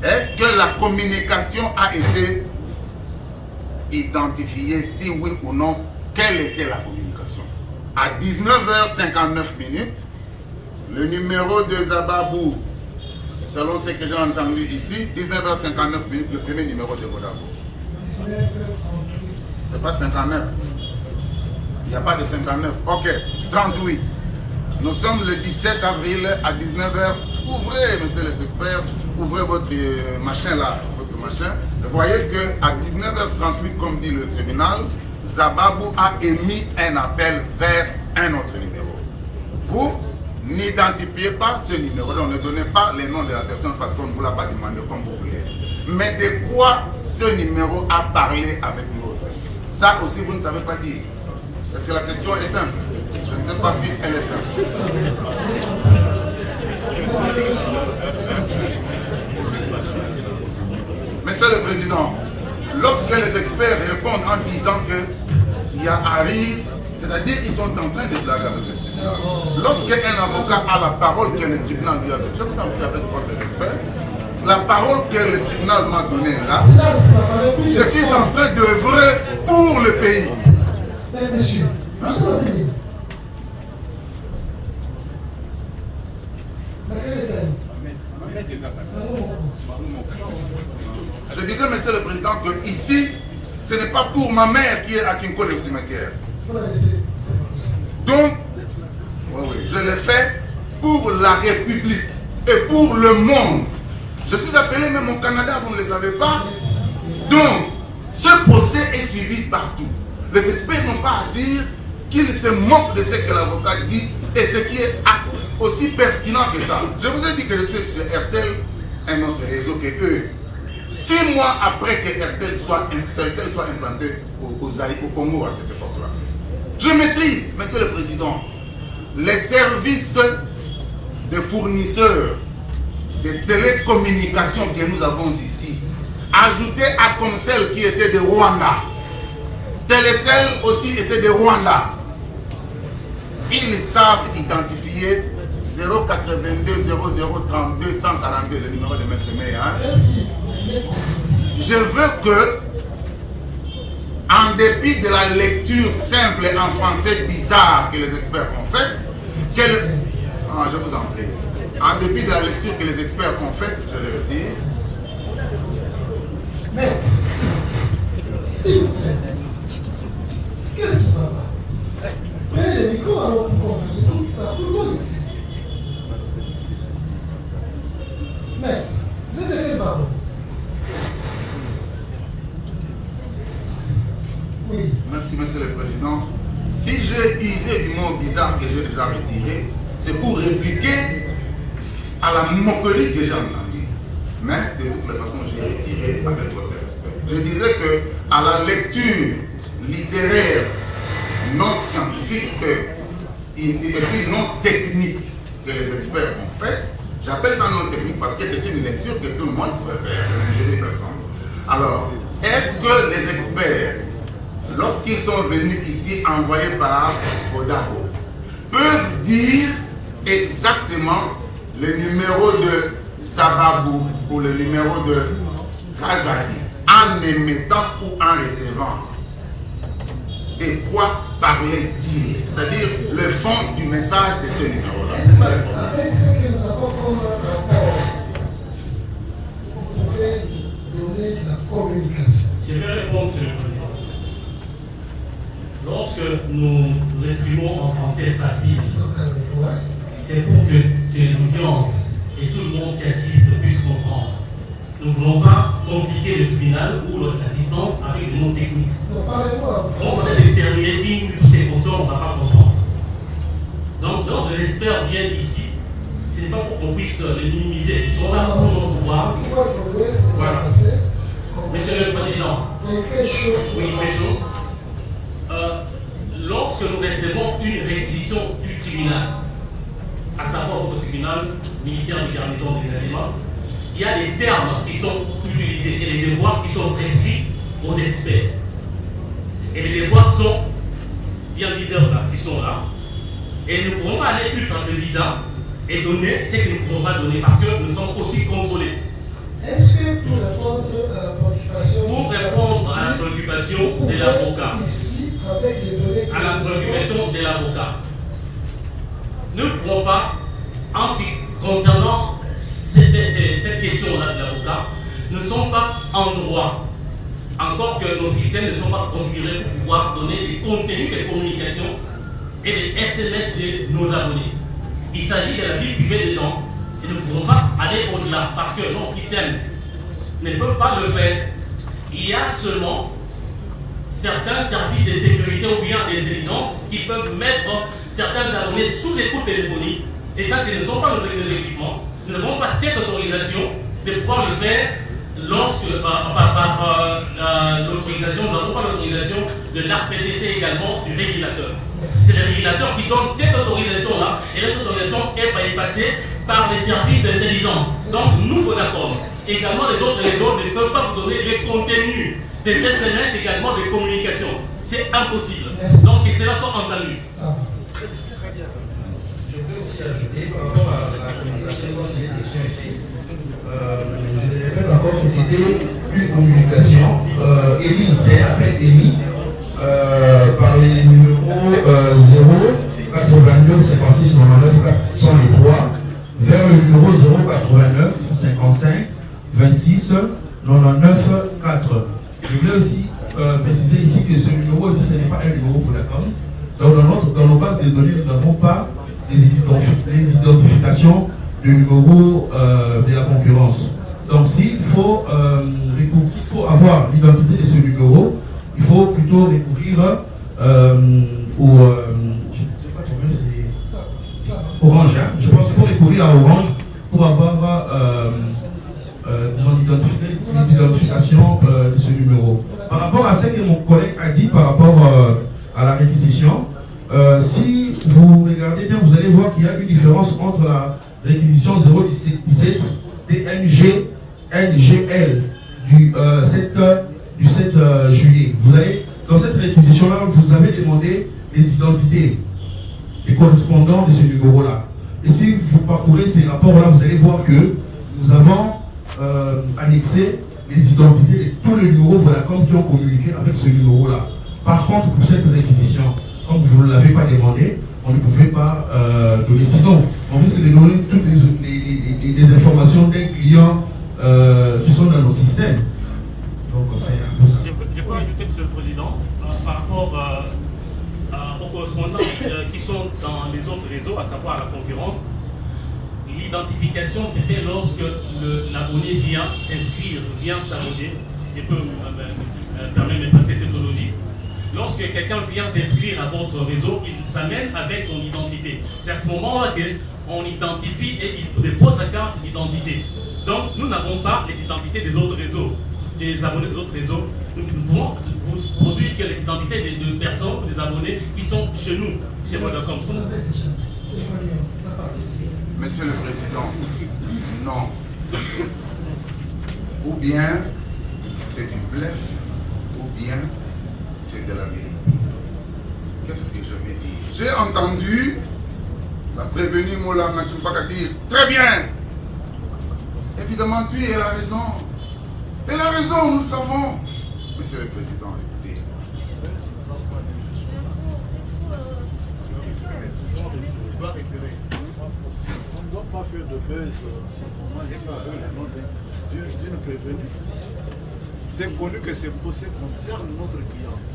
Speaker 6: Est-ce que la communication a été identifiée, si oui ou non? Quelle était la communication? À 19h59, le numéro de Zababou, selon ce que j'ai entendu ici, 19h59, le premier numéro de Vodago. C'est pas 59. Il n'y a pas de 59. Ok, 38. Nous sommes le 17 avril à 19h. Ouvrez, messieurs les experts, ouvrez votre machin là, votre machin. Vous voyez qu'à 19h38, comme dit le tribunal, Zababou a émis un appel vers un autre numéro. Vous n'identifiez pas ce numéro, donc ne donnez pas les noms de la personne parce qu'on ne vous l'a pas demandé comme vous voulez. Mais de quoi ce numéro a parlé avec l'autre? Ça aussi, vous ne savez pas dire. Parce que la question est simple. Je ne sais pas si elle est simple. Monsieur le Président, lorsque les experts répondent en disant qu'il y a à rire, c'est-à-dire qu'ils sont en train de blaguer avec le tribunal. Lorsqu'un avocat a la parole que le tribunal lui a donnée, je vous en prie avec votre expert, la parole que le tribunal m'a donnée là, je suis en train d'œuvrer pour le pays.
Speaker 4: Mais monsieur, nous sommes en télé.
Speaker 6: Je disais, Monsieur le Président, que ici, ce n'est pas pour ma mère qui est à Kinko le cimetière. Donc, je l'ai fait pour la République et pour le monde. Je suis appelé même au Canada, vous ne le savez pas. Donc, ce procès est suivi partout. Les experts n'ont pas à dire qu'ils se moquent de ce que l'avocat dit et ce qui est aussi pertinent que ça. Je vous ai dit que je suis sur RTL, un autre réseau que eux. 6 mois après que RTL soit implanté au Congo à cette époque-là. Je maîtrise, Monsieur le Président, les services des fournisseurs de télécommunications que nous avons ici, ajoutés à Comcel qui était de Rwanda. Télécel aussi était de Rwanda. Ils savent identifier 082 0032 142, le numéro de M. Meya. Je veux que, en dépit de la lecture simple en français bizarre que les experts ont faite, je vous en prie. En dépit de la lecture que les experts ont faite, je le retire.
Speaker 4: Mais, s'il vous plaît, qu'est-ce qui va pas? Prenez le micro alors pour confuser tout le monde ici. Mais, vous êtes de quel baron?
Speaker 6: Merci, Monsieur le Président. Si j'ai usé du mot bizarre que j'ai déjà retiré, c'est pour répliquer à la moquerie que j'ai entendue. Mais de toutes les façons, j'ai retiré avec votre respect. Je disais que à la lecture littéraire non scientifique et puis non technique que les experts ont faite, j'appelle ça non technique parce que c'est une lecture que tout le monde peut faire, je ne juge personne. Alors, est-ce que les experts, lorsqu'ils sont venus ici envoyés par Vodabo, peuvent dire exactement le numéro de Zababou ou le numéro de Kazadi en émettant ou en recevant? De quoi parlait-il? C'est-à-dire le fond du message de ce numéro-là.
Speaker 4: Avec ce que nous avons comme rapport, vous pouvez donner la communication.
Speaker 10: Je vais répondre, M. le Président. Lorsque nous l'exprimons en français facile, c'est pour que l'audience et tout le monde qui assiste puisse comprendre. Nous ne voulons pas compliquer le tribunal ou l'assistance avec des mots techniques. On a des terminating, toutes ces fonctions, on ne va pas comprendre. Donc, lorsque l'expert vient ici, ce n'est pas pour qu'on puisse les minimiser. Ils sont là pour nous pouvoir. Voilà. Monsieur le Président,
Speaker 4: il fait chaud.
Speaker 10: Oui, il fait chaud. Lorsque nous recevons une réquisition du tribunal, à savoir votre tribunal militaire de garnison de l'événement, il y a des termes qui sont utilisés et les devoirs qui sont prescrits aux experts. Et les devoirs sont, il y a 10 heures là, qui sont là, et nous ne pouvons pas aller ultra président et donner ce que nous ne pouvons pas donner parce que nous sommes aussi contrôlés.
Speaker 4: Est-ce que pour répondre à la préoccupation,
Speaker 10: de l'avocat,
Speaker 4: ici, avec les données
Speaker 10: à la préoccupation de l'avocat, nous ne pouvons pas, en ce qui concernant cette question-là de l'avocat, nous ne sommes pas en droit, encore que nos systèmes ne sont pas configurés pour pouvoir donner des contenus de communication et des SMS de nos abonnés. Il s'agit de la vie privée des gens et nous ne pouvons pas aller au-delà parce que nos systèmes ne peuvent pas le faire. Il y a seulement certains services de sécurité ou bien d'intelligence qui peuvent mettre certains abonnés sous écoute téléphonique et ça, ce ne sont pas nos équipements. Nous n'avons pas cette autorisation de pouvoir le faire lorsque, par l'autorisation, nous n'avons pas l'autorisation de l'ARPTC également, du régulateur. C'est le régulateur qui donne cette autorisation-là, et cette autorisation est bypassée par les services d'intelligence. Donc, nous, Vodacom, également les autres réseaux ne peuvent pas vous donner les contenus des SMS également de communication. C'est impossible. Donc, cela soit entendu.
Speaker 14: Je peux aussi ajouter par rapport à la communication dans les questions ici. Je devais faire encore que c'était une communication émise, c'est appel émis par les numéros 0 82 56 99 403 vers le numéro 0 89 55 26 99 4. Je voulais aussi préciser ici que ce numéro aussi, ce n'est pas un numéro Vodacom. Donc dans nos bases de données, nous n'avons pas les identifications de numéro de la concurrence. Donc s'il faut, avoir l'identité de ce numéro, il faut plutôt recourir au Orange. Hein. Je pense qu'il faut recourir à Orange pour avoir l'identification de ce numéro. Par rapport à ce que mon collègue a dit par rapport à la réquisition, si vous regardez bien, vous allez voir qu'il y a une différence entre la réquisition 017 DNG NGL du 7 juillet. Vous allez, dans cette réquisition-là, vous avez demandé les identités des correspondants de ce numéro-là. Et si vous parcourez ces rapports-là, vous allez voir que nous avons annexé les identités de tous les numéros Vodacom qui ont communiqué avec ce numéro-là. Par contre, pour cette réquisition, comme vous ne l'avez pas demandé, on ne pouvait pas donner. Sinon, on risque de donner toutes les informations des clients qui sont dans nos systèmes. Donc, c'est un peu ça.
Speaker 10: Je peux ajouter, M. le Président, par rapport aux correspondants qui sont dans les autres réseaux, à savoir la concurrence. L'identification, c'était lorsque l'abonné vient s'inscrire, vient s'abonner, si je peux permettre cette méthodologie. lorsque quelqu'un vient s'inscrire à votre réseau, il s'amène avec son identité. C'est à ce moment-là qu'on identifie et il dépose sa carte d'identité. Donc, nous n'avons pas les identités des autres réseaux, des abonnés des autres réseaux. Nous pouvons vous produire que les identités de personnes, des abonnés qui sont chez nous, chez Vodacom.
Speaker 6: Monsieur le Président, non. Ou bien c'est du bluff, ou bien c'est de la vérité. Qu'est-ce que je vais dire? J'ai entendu la prévenue Moula Machumpaka dire très bien. Évidemment, tu es la raison. Elle a raison, nous le savons. Monsieur le Président, écoutez.
Speaker 2: On ne doit pas faire de buzz en ce moment ici avec le nom d'une prévenue. C'est connu que ces procès concernent notre cliente.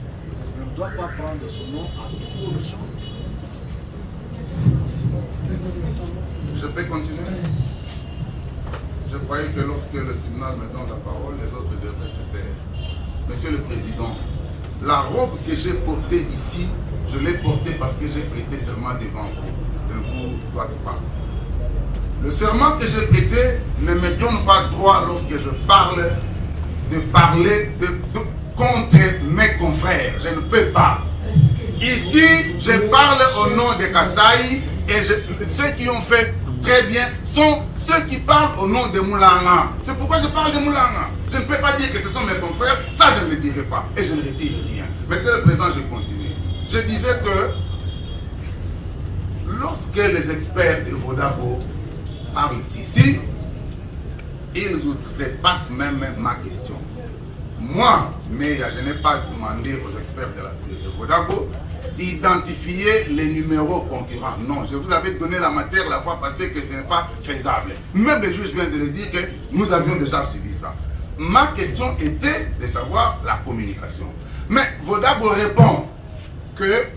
Speaker 2: On ne doit pas prendre son nom à tout le champ.
Speaker 6: Je peux continuer? Je croyais que lorsque le tribunal me donne la parole, les autres devraient se taire. Monsieur le Président, la robe que j'ai portée ici, je l'ai portée parce que j'ai prêté serment devant vous. Je ne vous dois pas. Le serment que j'ai prêté ne me donne pas droit lorsque je parle de parler contre mes confrères. Je ne peux pas. Ici, je parle au nom de Kasaï et ceux qui ont fait très bien sont ceux qui parlent au nom de Moulanga. C'est pourquoi je parle de Moulanga. Je ne peux pas dire que ce sont mes confrères, ça je ne le dirai pas et je ne retire rien. Monsieur le Président, je continue. Je disais que lorsque les experts de Vodabo parlent ici, ils outrepassent même ma question. Moi, mais je n'ai pas demandé aux experts de Vodabo d'identifier les numéros concurrents. Non, je vous avais donné la matière la fois passée que ce n'est pas faisable. Même le juge vient de le dire que nous avions déjà suivi ça. Ma question était de savoir la communication. Mais Vodabo répond que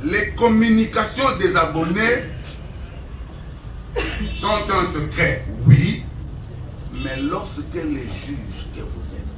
Speaker 6: les communications des abonnés sont un secret. Oui, mais lorsque les juges que vous êtes